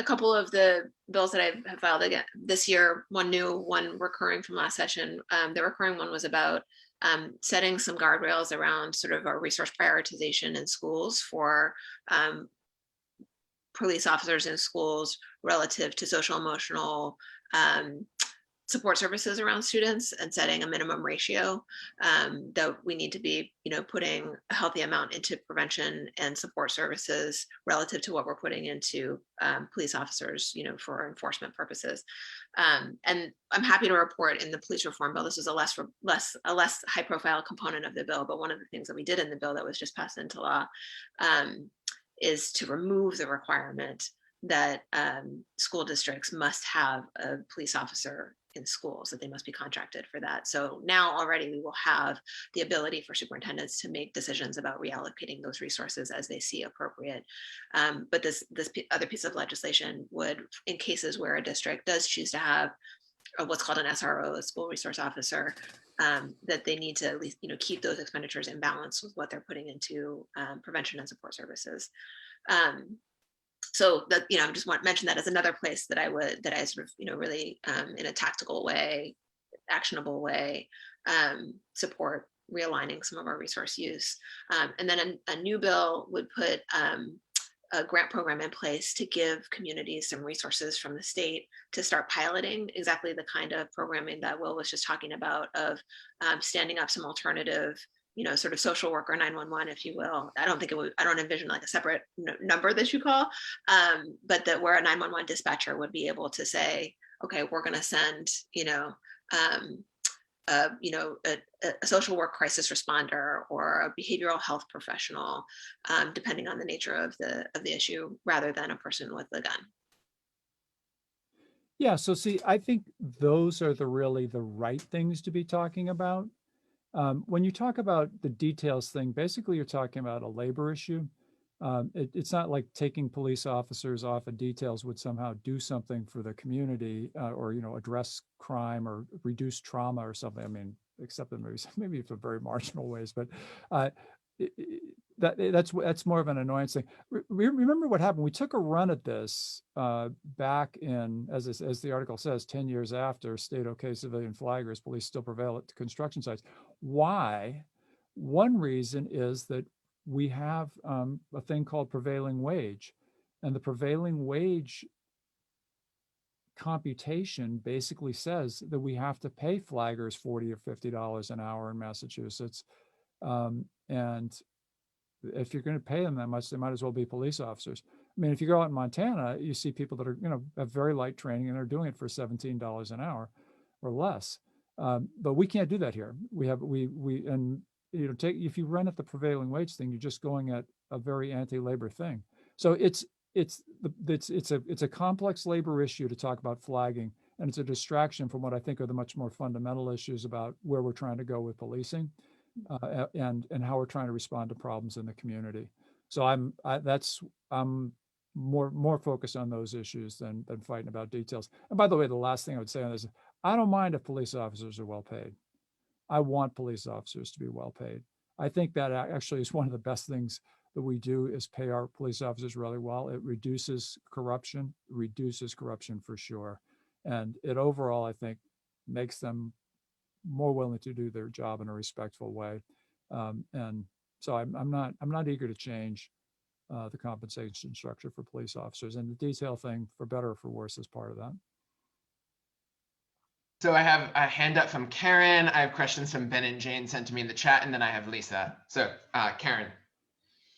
couple of the bills that I've filed again this year, one new, one recurring from last session. The recurring one was about setting some guardrails around sort of our resource prioritization in schools for police officers in schools relative to social emotional support services around students, and setting a minimum ratio that we need to be, putting a healthy amount into prevention and support services relative to what we're putting into police officers, for enforcement purposes. And I'm happy to report in the police reform bill, this is a less high profile component of the bill, but one of the things that we did in the bill that was just passed into law is to remove the requirement that school districts must have a police officer in schools, that they must be contracted for that. So now already we will have the ability for superintendents to make decisions about reallocating those resources as they see appropriate. But this other piece of legislation would, in cases where a district does choose to have what's called an SRO, a school resource officer, that they need to at least keep those expenditures in balance with what they're putting into prevention and support services. So that, I just want to mention that as another place that I sort of, really in a tactical way, actionable way, support realigning some of our resource use. And then a new bill would put a grant program in place to give communities some resources from the state to start piloting exactly the kind of programming that Will was just talking about, of standing up some alternative, sort of social worker 911, if you will. I don't envision like a separate number that you call, but that where a 911 dispatcher would be able to say, okay, we're going to send, a social work crisis responder or a behavioral health professional, depending on the nature of the issue, rather than a person with a gun. Yeah, so see, I think those are really the right things to be talking about. When you talk about the details thing, basically you're talking about a labor issue. It's not like taking police officers off of details would somehow do something for the community, or address crime or reduce trauma or something. I mean, except in maybe for very marginal ways, but that's more of an annoyance thing. Remember what happened? We took a run at this back in, as the article says, 10 years after state okay civilian flaggers, police still prevail at construction sites. Why? One reason is that we have a thing called prevailing wage, and the prevailing wage computation basically says that we have to pay flaggers $40 or $50 an hour in Massachusetts, and if you're going to pay them that much, they might as well be police officers. I mean, if you go out in Montana, you see people that are, have very light training and are doing it for $17 an hour or less. But we can't do that here. If you run at the prevailing wage thing, you're just going at a very anti-labor thing. So it's a complex labor issue to talk about flagging, and it's a distraction from what I think are the much more fundamental issues about where we're trying to go with policing, and how we're trying to respond to problems in the community. So I'm more focused on those issues than fighting about details. And by the way, the last thing I would say on this, I don't mind if police officers are well paid. I want police officers to be well paid. I think that actually is one of the best things that we do, is pay our police officers really well. It reduces corruption for sure. And it overall, I think, makes them more willing to do their job in a respectful way. And so I'm not eager to change the compensation structure for police officers, and the detail thing, for better or for worse, is part of that. So I have a hand up from Karen. I have questions from Ben and Jane sent to me in the chat, and then I have Lisa. So Karen.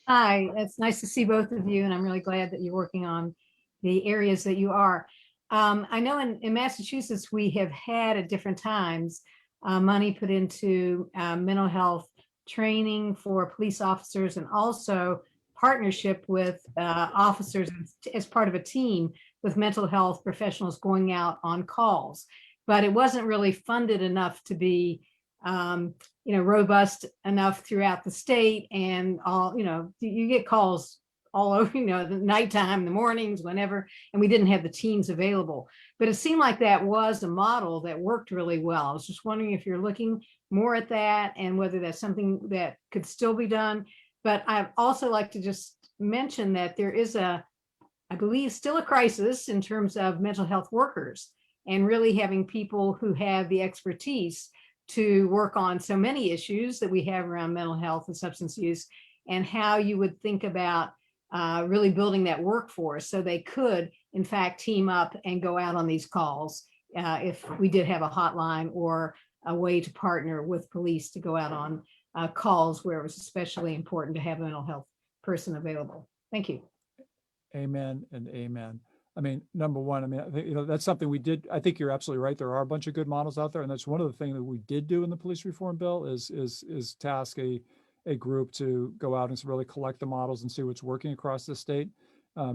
Hi, it's nice to see both of you, and I'm really glad that you're working on the areas that you are. I know in Massachusetts, we have had at different times money put into mental health training for police officers, and also partnership with officers as part of a team with mental health professionals going out on calls. But it wasn't really funded enough to be robust enough throughout the state, and all, you get calls all over, the nighttime, the mornings, whenever, and we didn't have the teams available. But it seemed like that was a model that worked really well. I was just wondering if you're looking more at that, and whether that's something that could still be done. But I'd also like to just mention that there is I believe, still a crisis in terms of mental health workers, and really having people who have the expertise to work on so many issues that we have around mental health and substance use, and how you would think about really building that workforce so they could, in fact, team up and go out on these calls if we did have a hotline or a way to partner with police to go out on calls where it was especially important to have a mental health person available. Thank you. Amen and amen. I mean, number one, I mean, I think, that's something we did. I think you're absolutely right. There are a bunch of good models out there, and that's one of the things that we did do in the police reform bill is task a group to go out and really collect the models and see what's working across the state.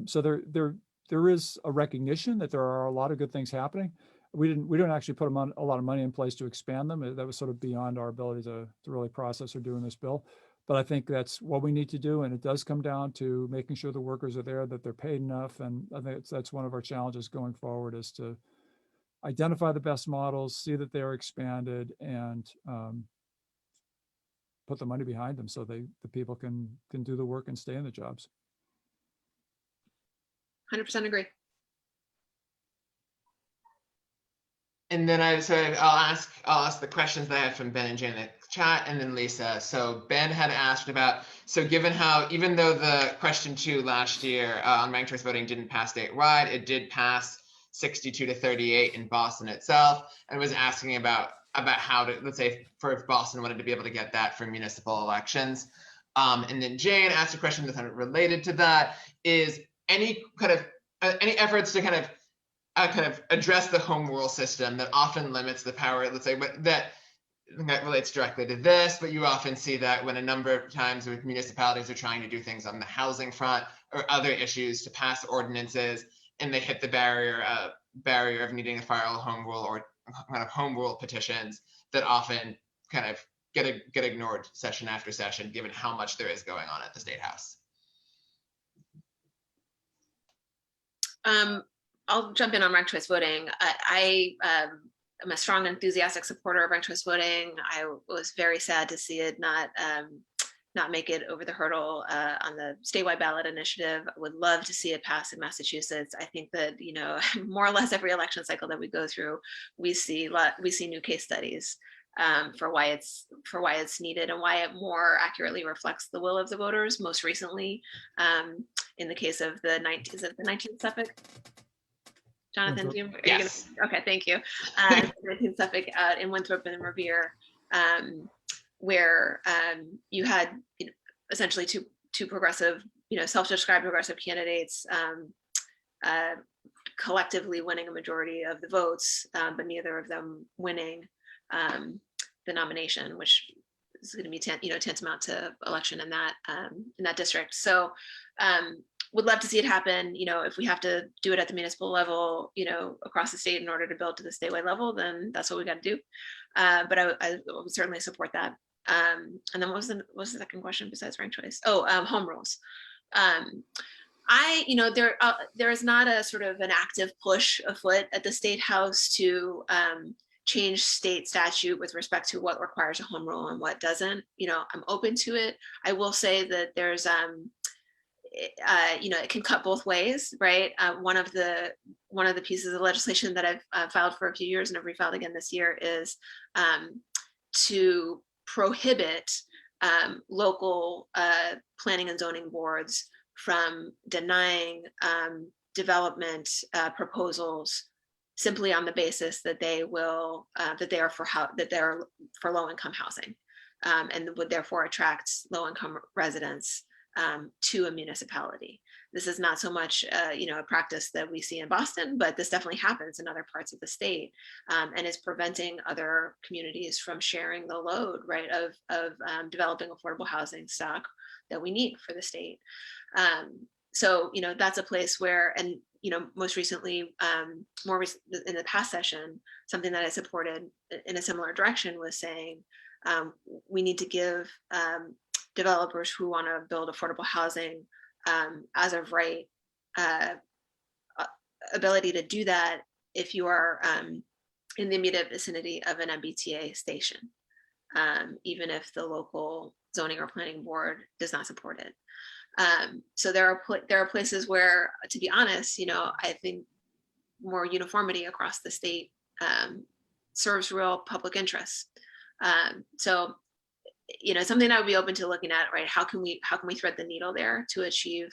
So there is a recognition that there are a lot of good things happening. We didn't actually put a lot of money in place to expand them. That was sort of beyond our ability to really process or do in this bill. But I think that's what we need to do. And it does come down to making sure the workers are there, that they're paid enough. And I think that's one of our challenges going forward, is to identify the best models, see that they're expanded, and put the money behind them so the people can do the work and stay in the jobs. 100% agree. And then I'll ask the questions that I had from Ben and Jane in the chat, and then Lisa. So Ben had asked about, so given how, even though the question 2 last year on ranked choice voting didn't pass statewide, it did pass 62-38 in Boston itself, and was asking about how to, let's say, if Boston wanted to be able to get that for municipal elections. And then Jane asked a question that's kind of related to that, is any efforts to kind of address the home rule system that often limits the power, let's say, but that relates directly to this, but you often see that when a number of times with municipalities are trying to do things on the housing front or other issues to pass ordinances, and they hit the barrier of needing to file a home rule or kind of home rule petitions, that often kind of get ignored session after session, given how much there is going on at the State House. I'll jump in on ranked choice voting. I am a strong, enthusiastic supporter of ranked choice voting. I was very sad to see it not make it over the hurdle on the statewide ballot initiative. I would love to see it pass in Massachusetts. I think that, more or less every election cycle that we go through, we see new case studies for why it's needed, and why it more accurately reflects the will of the voters. Most recently, in the case of the 19th Suffolk. Jonathan, yes. Okay, thank you. 19th Suffolk in Winthrop and Revere, where you had essentially two progressive, self-described progressive candidates collectively winning a majority of the votes, but neither of them winning the nomination, which is going to be tantamount to election in that district. So would love to see it happen. If we have to do it at the municipal level, across the state in order to build to the statewide level, then that's what we got to do. But I would certainly support that. And then what was the second question besides ranked choice? Home rules. There is not a sort of an active push afoot at the State House to change state statute with respect to what requires a home rule and what doesn't. I'm open to it. I will say that there's, it can cut both ways, right? One of the pieces of legislation that I've filed for a few years and have refiled again this year is to prohibit local planning and zoning boards from denying development proposals simply on the basis that they are for low-income housing, and would therefore attract low-income residents to a municipality. This is not so much a practice that we see in Boston, but this definitely happens in other parts of the state, and is preventing other communities from sharing the load, right, of developing affordable housing stock that we need for the state. So that's a place where, and most recently, in the past session, something that I supported in a similar direction was saying we need to give developers who want to build affordable housing as of right ability to do that if you are in the immediate vicinity of an MBTA station, even if the local zoning or planning board does not support it. So there are places where, to be honest, I think more uniformity across the state serves real public interest. So, something I would be open to looking at, right? How can we thread the needle there to achieve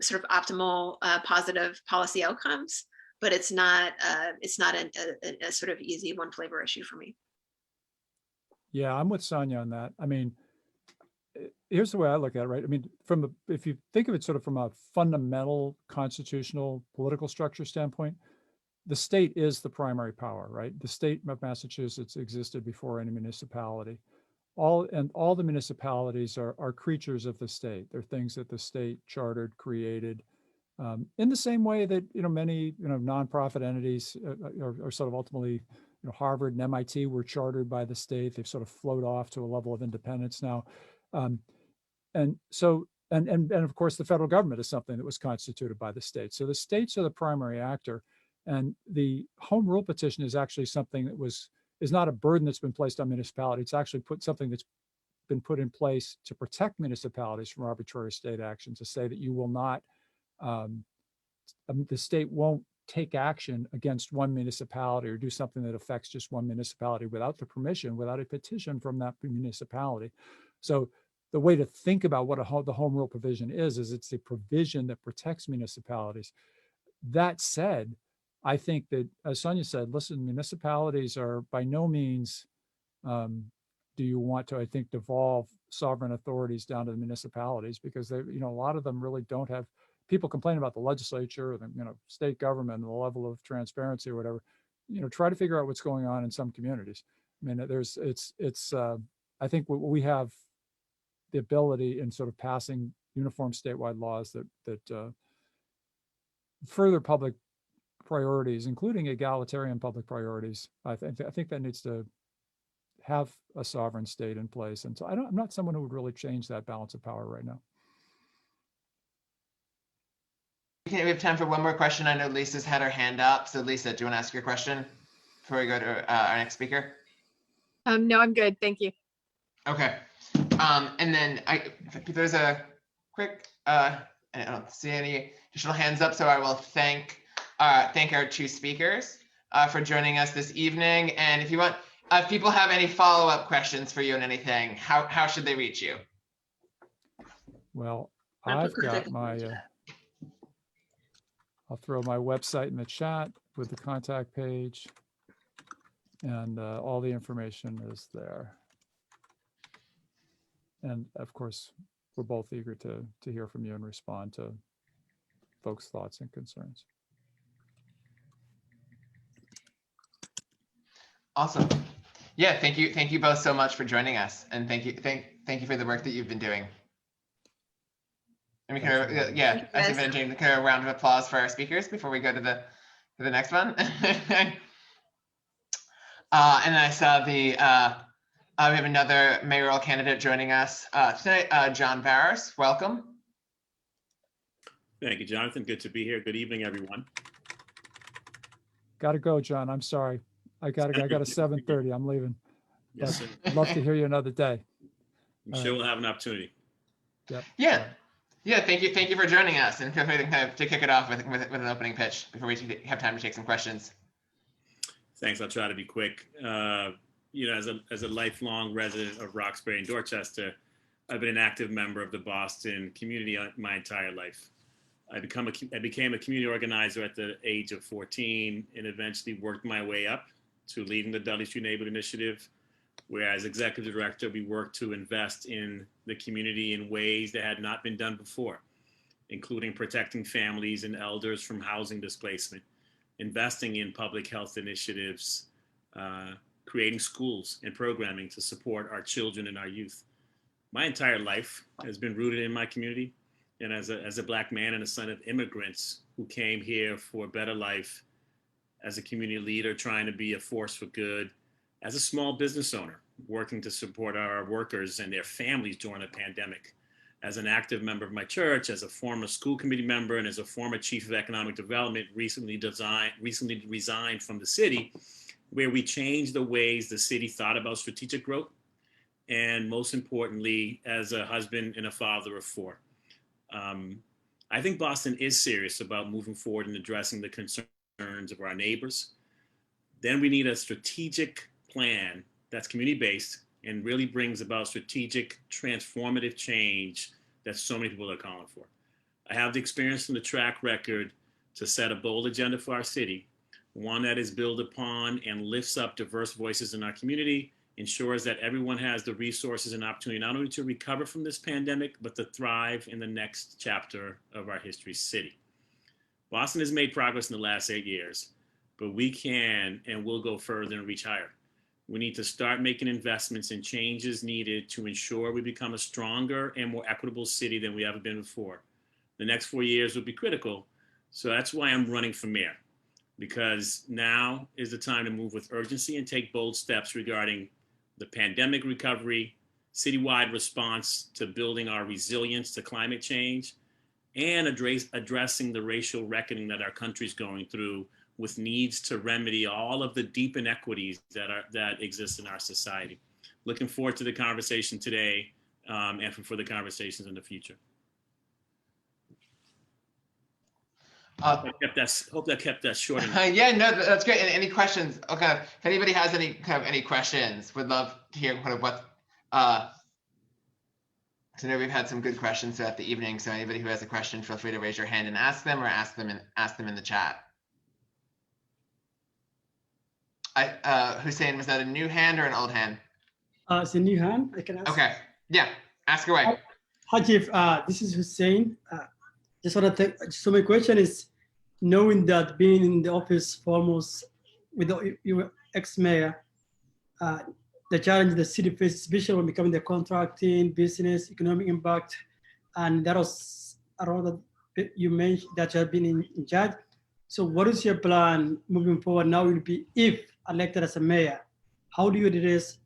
sort of optimal positive policy outcomes? But it's not a sort of easy one flavor issue for me. Yeah, I'm with Sonia on that. I mean, here's the way I look at it, right? I mean, if you think of it sort of from a fundamental constitutional political structure standpoint, the state is the primary power, right? The state of Massachusetts existed before any municipality. All the municipalities are creatures of the state. They're things that the state chartered, created, in the same way that many nonprofit entities are sort of ultimately, Harvard and MIT were chartered by the state. They've sort of floated off to a level of independence now. And of course, the federal government is something that was constituted by the state. So the states are the primary actor. And the home rule petition is actually something that is not a burden that's been placed on municipalities. It's actually something that's been put in place to protect municipalities from arbitrary state action, to say that you will not, the state won't take action against one municipality or do something that affects just one municipality without the permission, without a petition from that municipality. So the way to think about what the home rule provision is it's a provision that protects municipalities. That said, I think that, as Sonia said, listen, municipalities are by no means do you want to, I think, devolve sovereign authorities down to the municipalities, because they, a lot of them really don't have. People complain about the legislature or the state government and the level of transparency or whatever. Try to figure out what's going on in some communities. I mean, I think we have the ability in sort of passing uniform statewide laws that further public priorities, including egalitarian public priorities. I think that needs to have a sovereign state in place. And so I'm not someone who would really change that balance of power right now. Okay, we have time for one more question. I know Lisa's had her hand up. So Lisa, do you want to ask your question before we go to our next speaker? No, I'm good. Thank you. Okay. And then there's a quick, I don't see any additional hands up, so I will thank our two speakers for joining us this evening. And if people have any follow-up questions for you and anything, how should they reach you? Well, I've got I'll throw my website in the chat with the contact page, and all the information is there. And of course, we're both eager to hear from you and respond to folks' thoughts and concerns. Awesome. Yeah, thank you both so much for joining us, and thank you for the work that you've been doing. And we Thanks, can, everybody. yeah, Thank you, I guys. think that James, a round of applause for our speakers before we go to the next one. And I saw we have another mayoral candidate joining us tonight, John Barros. Welcome. Thank you, Jonathan. Good to be here. Good evening, everyone. Gotta go, John. I'm sorry. I got a 7:30. I'm leaving. Yes, sir. But love to hear you another day. I'm All sure right. we'll have an opportunity. Yep. Yeah. Bye. Yeah, thank you for joining us, and feel free to kind of to kick it off with an opening pitch before we have time to take some questions. Thanks. I'll try to be quick. You know, as a lifelong resident of Roxbury and Dorchester, I've been an active member of the Boston community my entire life. I became a community organizer at the age of 14 and eventually worked my way up to leading the Dudley Street Neighborhood Initiative, where as executive director, we worked to invest in the community in ways that had not been done before, including protecting families and elders from housing displacement, investing in public health initiatives, creating schools and programming to support our children and our youth. My entire life has been rooted in my community. And as a Black man and a son of immigrants who came here for a better life, as a community leader trying to be a force for good, as a small business owner working to support our workers and their families during the pandemic, as an active member of my church, as a former school committee member, and as a former chief of economic development, recently resigned from the city, where we changed the ways the city thought about strategic growth, and most importantly, as a husband and a father of 4. I think Boston is serious about moving forward and addressing the concerns of our neighbors. Then we need a strategic plan that's community-based and really brings about strategic, transformative change that so many people are calling for. I have the experience and the track record to set a bold agenda for our city, one that is built upon and lifts up diverse voices in our community, ensures that everyone has the resources and opportunity not only to recover from this pandemic, but to thrive in the next chapter of our history city. Boston has made progress in the last 8 years, but we can and will go further and reach higher. We need to start making investments and changes needed to ensure we become a stronger and more equitable city than we ever been before. The next 4 years will be critical, so that's why I'm running for mayor, because now is the time to move with urgency and take bold steps regarding the pandemic recovery, citywide response to building our resilience to climate change, and addressing the racial reckoning that our country's going through with needs to remedy all of the deep inequities that exist in our society. Looking forward to the conversation today and for the conversations in the future. Hope that kept that short. Yeah, no, that's great. And any questions? Okay, if anybody has any questions, would love to hear kind of what. So I know we've had some good questions throughout the evening. So anybody who has a question, feel free to raise your hand and ask them, or ask them in the chat. Hussein, was that a new hand or an old hand? It's a new hand. I can ask. Okay, yeah, ask away. Hi, Chief. This is Hussein. Just want to take. So my question is, knowing that being in the office for almost with your ex-mayor, the challenge the city faces, especially when becoming the contracting, business, economic impact, and that was around that you mentioned that you have been in charge. So what is your plan moving forward now will be if elected as a mayor? How do you address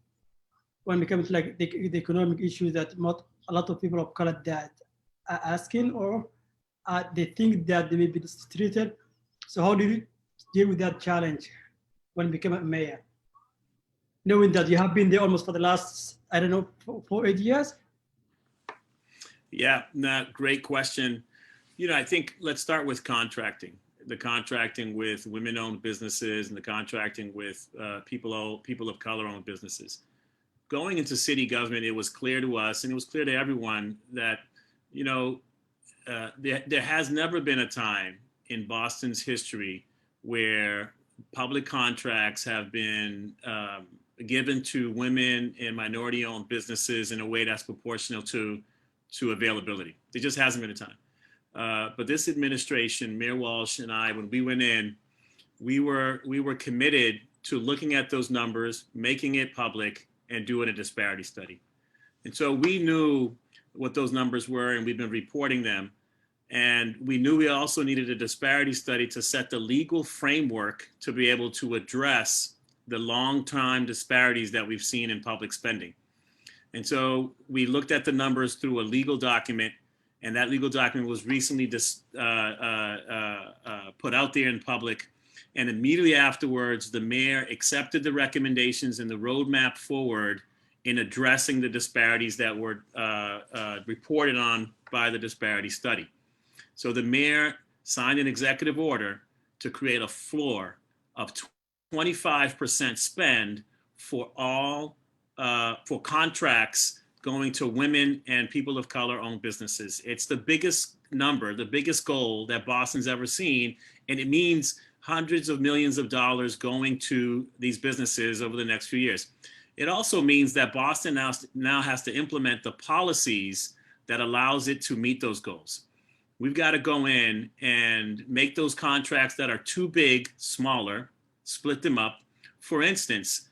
when it comes to like the economic issues that not a lot of people of color that are asking, or they think that they may be mistreated? So how do you deal with that challenge when you become a mayor? Knowing that you have been there almost for the last, I don't know, 8 years? Yeah, great question. You know, I think let's start with contracting. The contracting with women-owned businesses and the contracting with people of color-owned businesses. Going into city government, it was clear to us, and it was clear to everyone that, you know, there has never been a time in Boston's history where public contracts have been given to women and minority-owned businesses in a way that's proportional to availability. There just hasn't been a time. But this administration, Mayor Walsh and I, when we went in, we were committed to looking at those numbers, making it public, and doing a disparity study. And so we knew what those numbers were, and we've been reporting them. And we knew we also needed a disparity study to set the legal framework to be able to address the long-time disparities that we've seen in public spending. And so we looked at the numbers through a legal document, and that legal document was recently put out there in public. And immediately afterwards, the mayor accepted the recommendations and the roadmap forward in addressing the disparities that were reported on by the disparity study. So the mayor signed an executive order to create a floor of 25% spend for all for contracts going to women and people of color owned businesses. It's the biggest number, the biggest goal that Boston's ever seen. And it means hundreds of millions of dollars going to these businesses over the next few years. It also means that Boston now has to implement the policies that allows it to meet those goals. We've got to go in and make those contracts that are too big, smaller, split them up. For instance,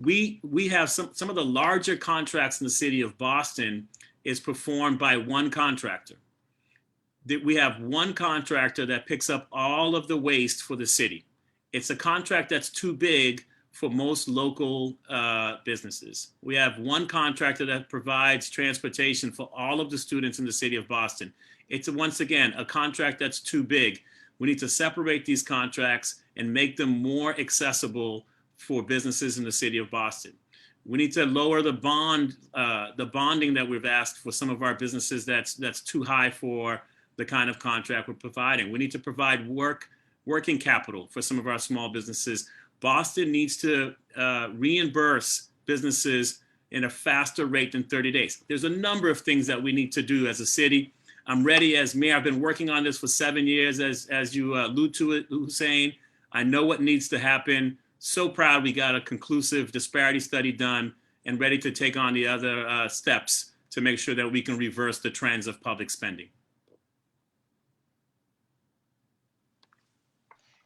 we have some of the larger contracts in the city of Boston is performed by one contractor. We have one contractor that picks up all of the waste for the city. It's a contract that's too big for most local businesses. We have one contractor that provides transportation for all of the students in the city of Boston. It's once again a contract that's too big. We need to separate these contracts and make them more accessible for businesses in the city of Boston. We need to lower the bonding that we've asked for some of our businesses that's too high for the kind of contract we're providing. We need to provide working capital for some of our small businesses. Boston needs to reimburse businesses in a faster rate than 30 days. There's a number of things that we need to do as a city. I'm ready as mayor. I've been working on this for 7 years, as you allude to it, Hussein. I know what needs to happen. So proud we got a conclusive disparity study done and ready to take on the other steps to make sure that we can reverse the trends of public spending.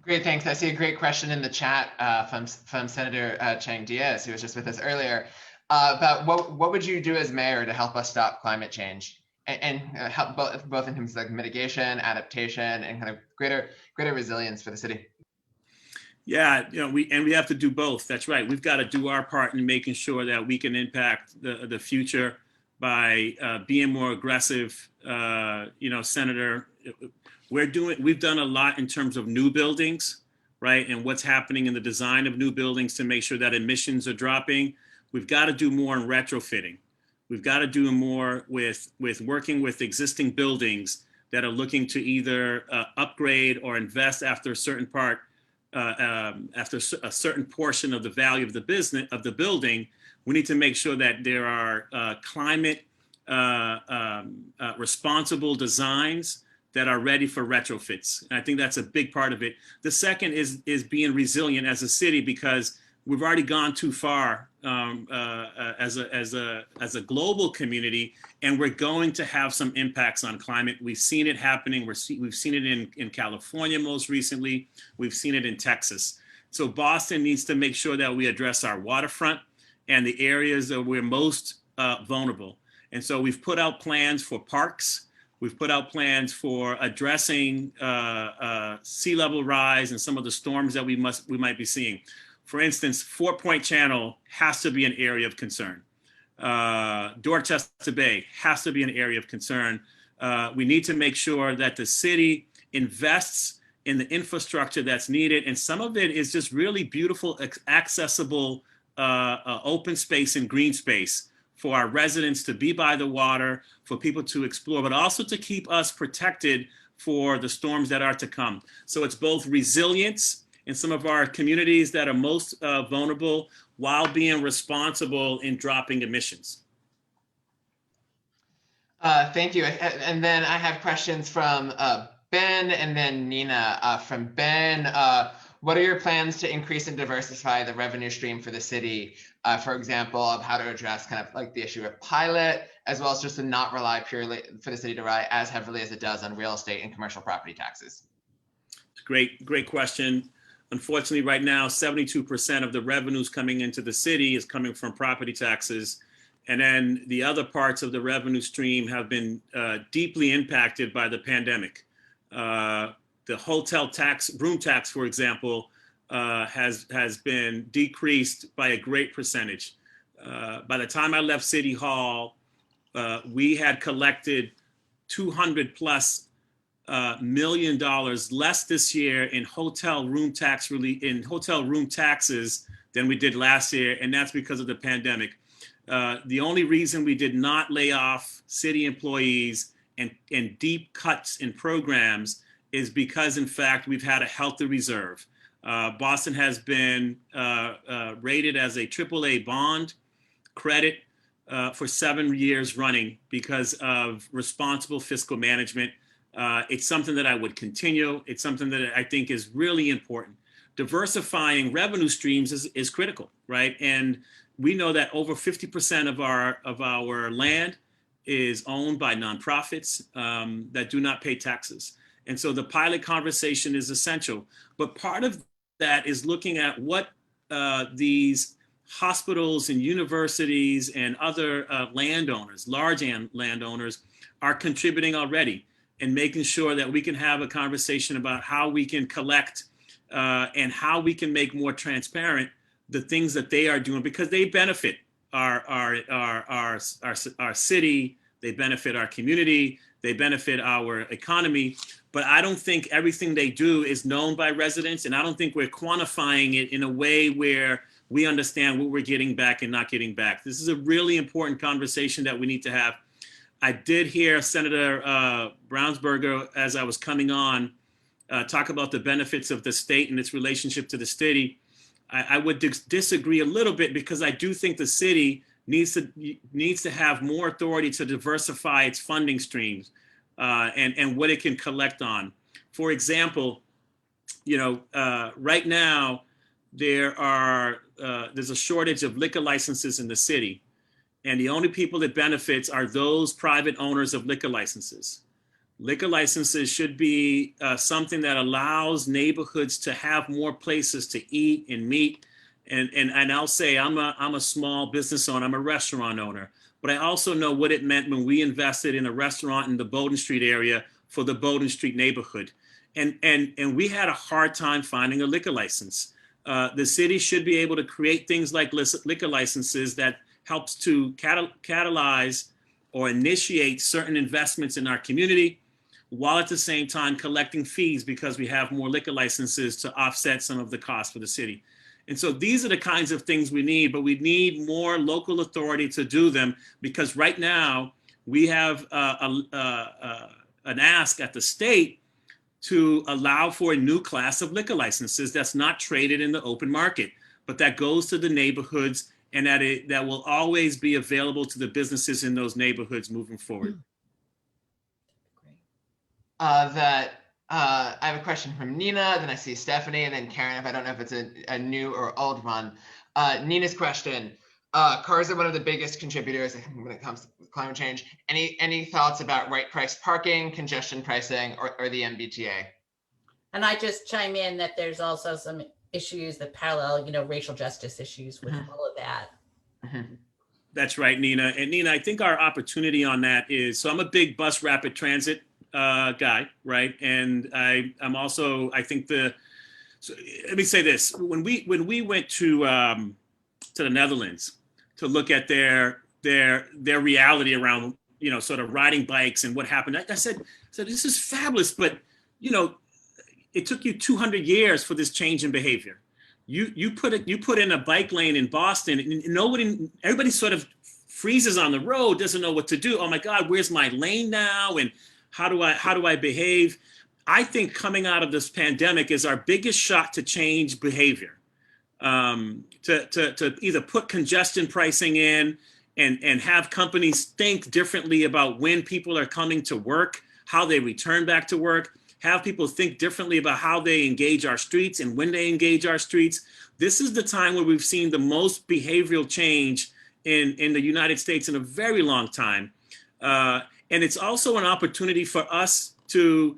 Great, thanks. I see a great question in the chat from Senator Chang-Díaz, who was just with us earlier, about what would you do as mayor to help us stop climate change and help both in terms of like mitigation, adaptation, and kind of greater resilience for the city? Yeah, we have to do both. That's right. We've got to do our part in making sure that we can impact the future by being more aggressive. Senator, we've done a lot in terms of new buildings, right? And what's happening in the design of new buildings to make sure that emissions are dropping. We've got to do more in retrofitting. We've got to do more with working with existing buildings that are looking to either upgrade or invest after a certain portion of the value of the building. We need to make sure that there are climate responsible designs that are ready for retrofits. And I think that's a big part of it. The second is being resilient as a city, because we've already gone too far as a global community, and we're going to have some impacts on climate. We've seen it happening. We've seen it in California most recently. We've seen it in Texas. So Boston needs to make sure that we address our waterfront and the areas that we're most vulnerable. And so we've put out plans for parks. We've put out plans for addressing sea level rise and some of the storms that we might be seeing. For instance, Fort Point Channel has to be an area of concern. Dorchester Bay has to be an area of concern. We need to make sure that the city invests in the infrastructure that's needed. And some of it is just really beautiful, accessible open space and green space for our residents to be by the water, for people to explore, but also to keep us protected for the storms that are to come. So it's both resilience in some of our communities that are most vulnerable, while being responsible in dropping emissions. Thank you. And then I have questions from Ben and then Nina. From Ben, what are your plans to increase and diversify the revenue stream for the city? For example, of how to address kind of like the issue of pilot, as well as just to not rely purely for the city to rely as heavily as it does on real estate and commercial property taxes. Great question. Unfortunately, right now, 72% of the revenues coming into the city is coming from property taxes. And then the other parts of the revenue stream have been deeply impacted by the pandemic. The hotel tax, room tax, for example, has been decreased by a great percentage. By the time I left City Hall, we had collected $200+ million less this year in hotel room taxes than we did last year, and that's because of the pandemic. The only reason we did not lay off city employees and deep cuts in programs is because, in fact, we've had a healthy reserve. Boston has been rated as a AAA bond credit for 7 years running because of responsible fiscal management. It's something that I would continue. It's something that I think is really important. Diversifying revenue streams is critical, right? And we know that over 50% of our land is owned by nonprofits that do not pay taxes. And so the pilot conversation is essential. But part of that is looking at what these hospitals and universities and other landowners, large landowners, are contributing already, and making sure that we can have a conversation about how we can collect and how we can make more transparent the things that they are doing, because they benefit our city, they benefit our community, they benefit our economy. But I don't think everything they do is known by residents, and I don't think we're quantifying it in a way where we understand what we're getting back and not getting back. This is a really important conversation that we need to have. I did hear Senator Brownsberger, as I was coming on, talk about the benefits of the state and its relationship to the city. I would disagree a little bit, because I do think the city needs to have more authority to diversify its funding streams and what it can collect on. For example, right now there's a shortage of liquor licenses in the city. And the only people that benefits are those private owners of liquor licenses. Liquor licenses should be something that allows neighborhoods to have more places to eat and meet. And I'll say I'm a small business owner, I'm a restaurant owner, but I also know what it meant when we invested in a restaurant in the Bowdoin Street area for the Bowdoin Street neighborhood. And we had a hard time finding a liquor license. The city should be able to create things like liquor licenses that helps to catalyze or initiate certain investments in our community, while at the same time collecting fees because we have more liquor licenses to offset some of the costs for the city. And so these are the kinds of things we need, but we need more local authority to do them, because right now we have an ask at the state to allow for a new class of liquor licenses that's not traded in the open market, but that goes to the neighborhoods, and that will always be available to the businesses in those neighborhoods moving forward. I have a question from Nina, then I see Stephanie, and then Karen, if I don't know if it's a new or old one. Nina's question, cars are one of the biggest contributors when it comes to climate change. Any thoughts about right price parking, congestion pricing, or the MBTA? And I just chime in that there's also some issues that parallel, racial justice issues with all of that. That's right, Nina. And Nina, I think our opportunity on that is, so I'm a big bus rapid transit guy, right? And I'm also, I think so let me say this, when we went to the Netherlands to look at their reality around, sort of riding bikes and what happened, I said, this is fabulous, but, it took you 200 years for this change in behavior. You put in a bike lane in Boston, and everybody sort of freezes on the road, doesn't know what to do. Oh my God, where's my lane now? And how do I behave? I think coming out of this pandemic is our biggest shot to change behavior, to either put congestion pricing in and have companies think differently about when people are coming to work, how they return back to work, have people think differently about how they engage our streets and when they engage our streets. This is the time where we've seen the most behavioral change in the United States in a very long time. And it's also an opportunity for us to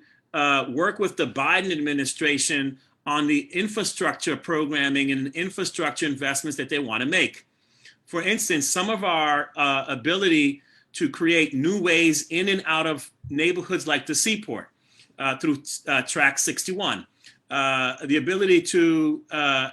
work with the Biden administration on the infrastructure programming and infrastructure investments that they want to make. For instance, some of our ability to create new ways in and out of neighborhoods like the Seaport through Track 61, the ability to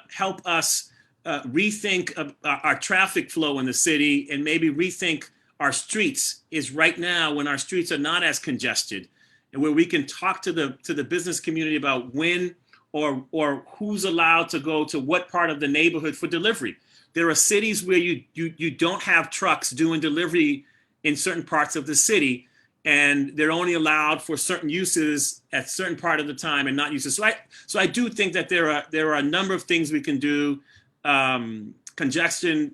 help us rethink our traffic flow in the city and maybe rethink our streets is right now when our streets are not as congested and where we can talk to the business community about when or who's allowed to go to what part of the neighborhood for delivery. There are cities where you don't have trucks doing delivery in certain parts of the city, and they're only allowed for certain uses at certain part of the time and not uses. So I do think that there are a number of things we can do. Congestion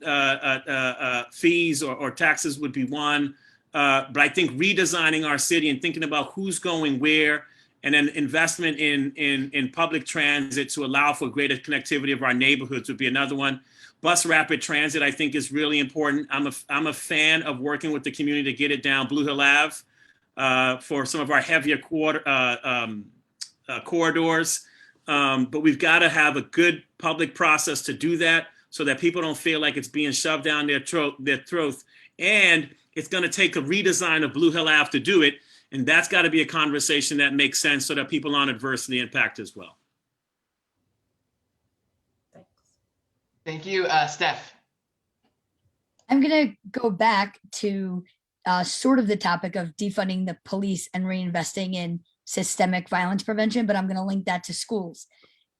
fees or taxes would be one, but I think redesigning our city and thinking about who's going where, and then investment in public transit to allow for greater connectivity of our neighborhoods would be another one. Bus rapid transit, I think, is really important. I'm a fan of working with the community to get it down Blue Hill Ave for some of our heavier corridors. But we've got to have a good public process to do that so that people don't feel like it's being shoved down their throat. And it's going to take a redesign of Blue Hill Ave to do it. And that's got to be a conversation that makes sense so that people aren't adversely impacted as well. Thank you, Steph. I'm going to go back to sort of the topic of defunding the police and reinvesting in systemic violence prevention, but I'm going to link that to schools.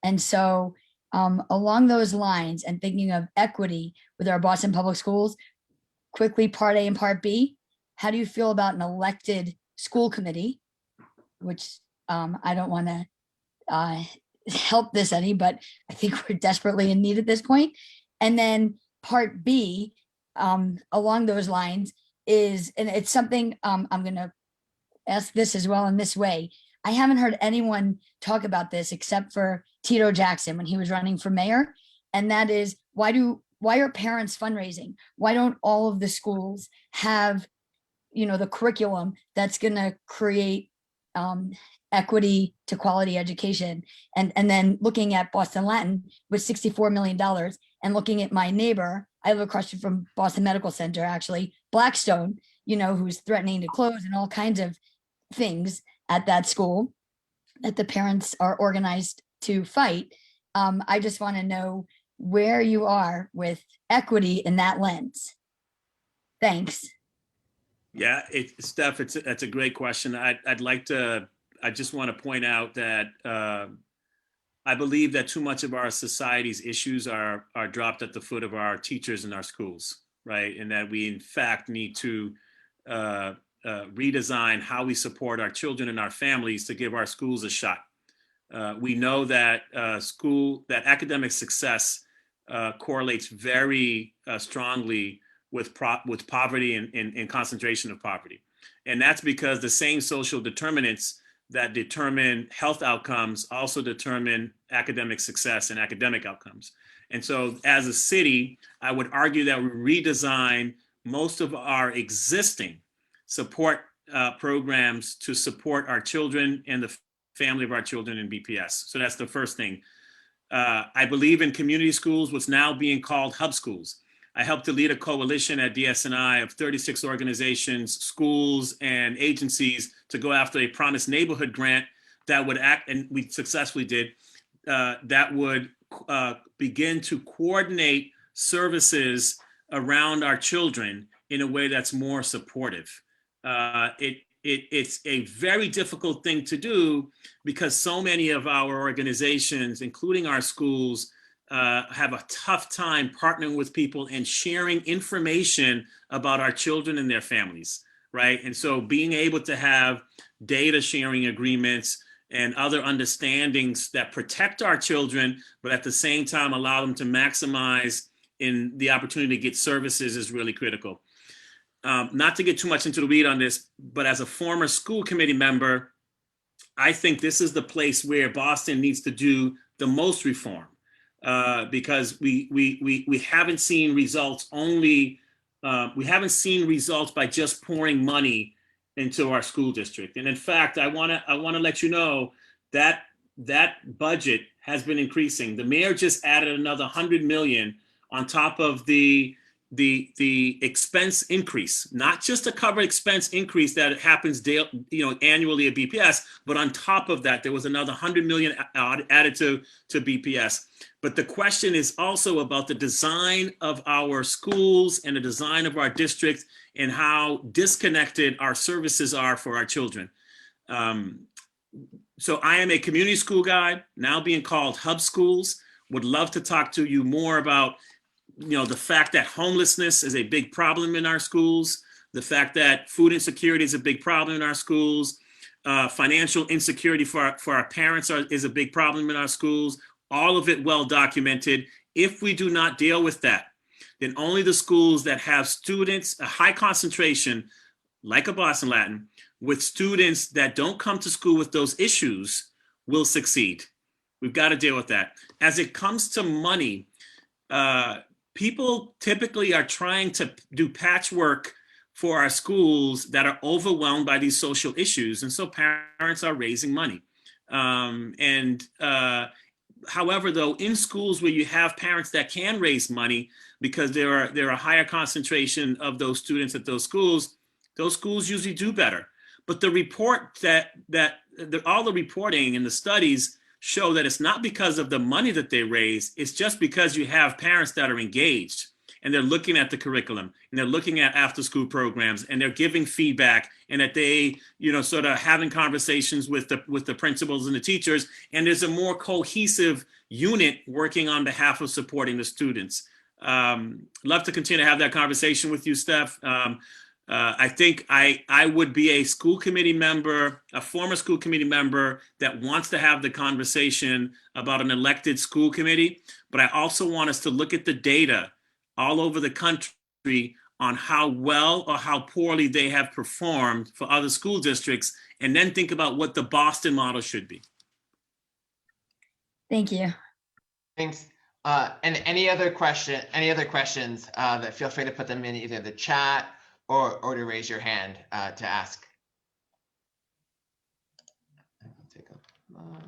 And so along those lines and thinking of equity with our Boston Public Schools, quickly Part A and Part B, how do you feel about an elected school committee, which I don't want to help this any, but I think we're desperately in need at this point. And then Part B, along those lines is, and it's something I'm going to ask this as well in this way. I haven't heard anyone talk about this except for Tito Jackson when he was running for mayor. And that is, why are parents fundraising? Why don't all of the schools have, the curriculum that's going to create equity to quality education? And then looking at Boston Latin with $64 million and looking at my neighbor, I live across from Boston Medical Center, actually, Blackstone, who's threatening to close and all kinds of things at that school that the parents are organized to fight. I just want to know where you are with equity in that lens. Thanks. Yeah, Steph, that's a great question. I just want to point out that I believe that too much of our society's issues are dropped at the foot of our teachers in our schools, right? And that we in fact need to redesign how we support our children and our families to give our schools a shot. We know that that academic success correlates very strongly with poverty and concentration of poverty. And that's because the same social determinants that determine health outcomes also determine academic success and academic outcomes. And so as a city, I would argue that we redesign most of our existing support programs to support our children and the family of our children in BPS. So that's the first thing. I believe in community schools, what's now being called hub schools. I helped to lead a coalition at DSNI of 36 organizations, schools, and agencies to go after a Promised Neighborhood grant that would act, and we successfully did, that would begin to coordinate services around our children in a way that's more supportive. It's a very difficult thing to do because so many of our organizations, including our schools, have a tough time partnering with people and sharing information about our children and their families, right? And so being able to have data sharing agreements and other understandings that protect our children, but at the same time allow them to maximize in the opportunity to get services is really critical. Not to get too much into the weed on this, but as a former school committee member, I think this is the place where Boston needs to do the most reform. Because we haven't seen results we haven't seen results by just pouring money into our school district. And in fact, I want to let you know that that budget has been increasing. The mayor just added another $100 million on top of the the expense increase, not just to cover expense increase that happens annually at BPS, but on top of that, there was another 100 million added to BPS. But the question is also about the design of our schools and the design of our district and how disconnected our services are for our children. So I am a community school guide, now being called hub schools. Would love to talk to you more about the fact that homelessness is a big problem in our schools, the fact that food insecurity is a big problem in our schools, financial insecurity for our parents is a big problem in our schools, all of it well documented. If we do not deal with that, then only the schools that have students, a high concentration, like a Boston Latin, with students that don't come to school with those issues will succeed. We've got to deal with that. As it comes to money, people typically are trying to do patchwork for our schools that are overwhelmed by these social issues. And so parents are raising money. However, though, in schools where you have parents that can raise money because there are a higher concentration of those students at those schools usually do better. But the report all the reporting and the studies show that it's not because of the money that they raise, it's just because you have parents that are engaged and they're looking at the curriculum and they're looking at after school programs and they're giving feedback and that they, sort of having conversations with the principals and the teachers. And there's a more cohesive unit working on behalf of supporting the students. Love to continue to have that conversation with you, Steph. I think I would be a school committee member, a former school committee member that wants to have the conversation about an elected school committee. But I also want us to look at the data all over the country on how well or how poorly they have performed for other school districts, and then think about what the Boston model should be. Thank you. Thanks. And any other questions that feel free to put them in either the chat or to raise your hand to ask. I'll take a look.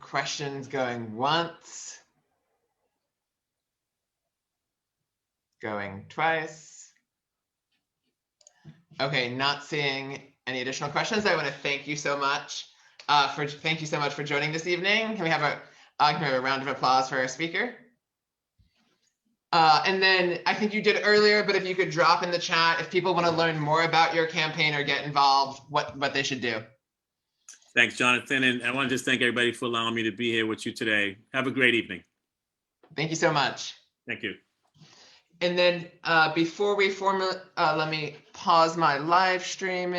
Questions going once, going twice. Okay, not seeing any additional questions. I want to thank you so much for joining this evening. Can we have a round of applause for our speaker? And then I think you did earlier, but if you could drop in the chat if people want to learn more about your campaign or get involved, what they should do. Thanks, Jonathan. And I want to just thank everybody for allowing me to be here with you today. Have a great evening. Thank you so much. Thank you. And then before we formally, let me pause my live streaming.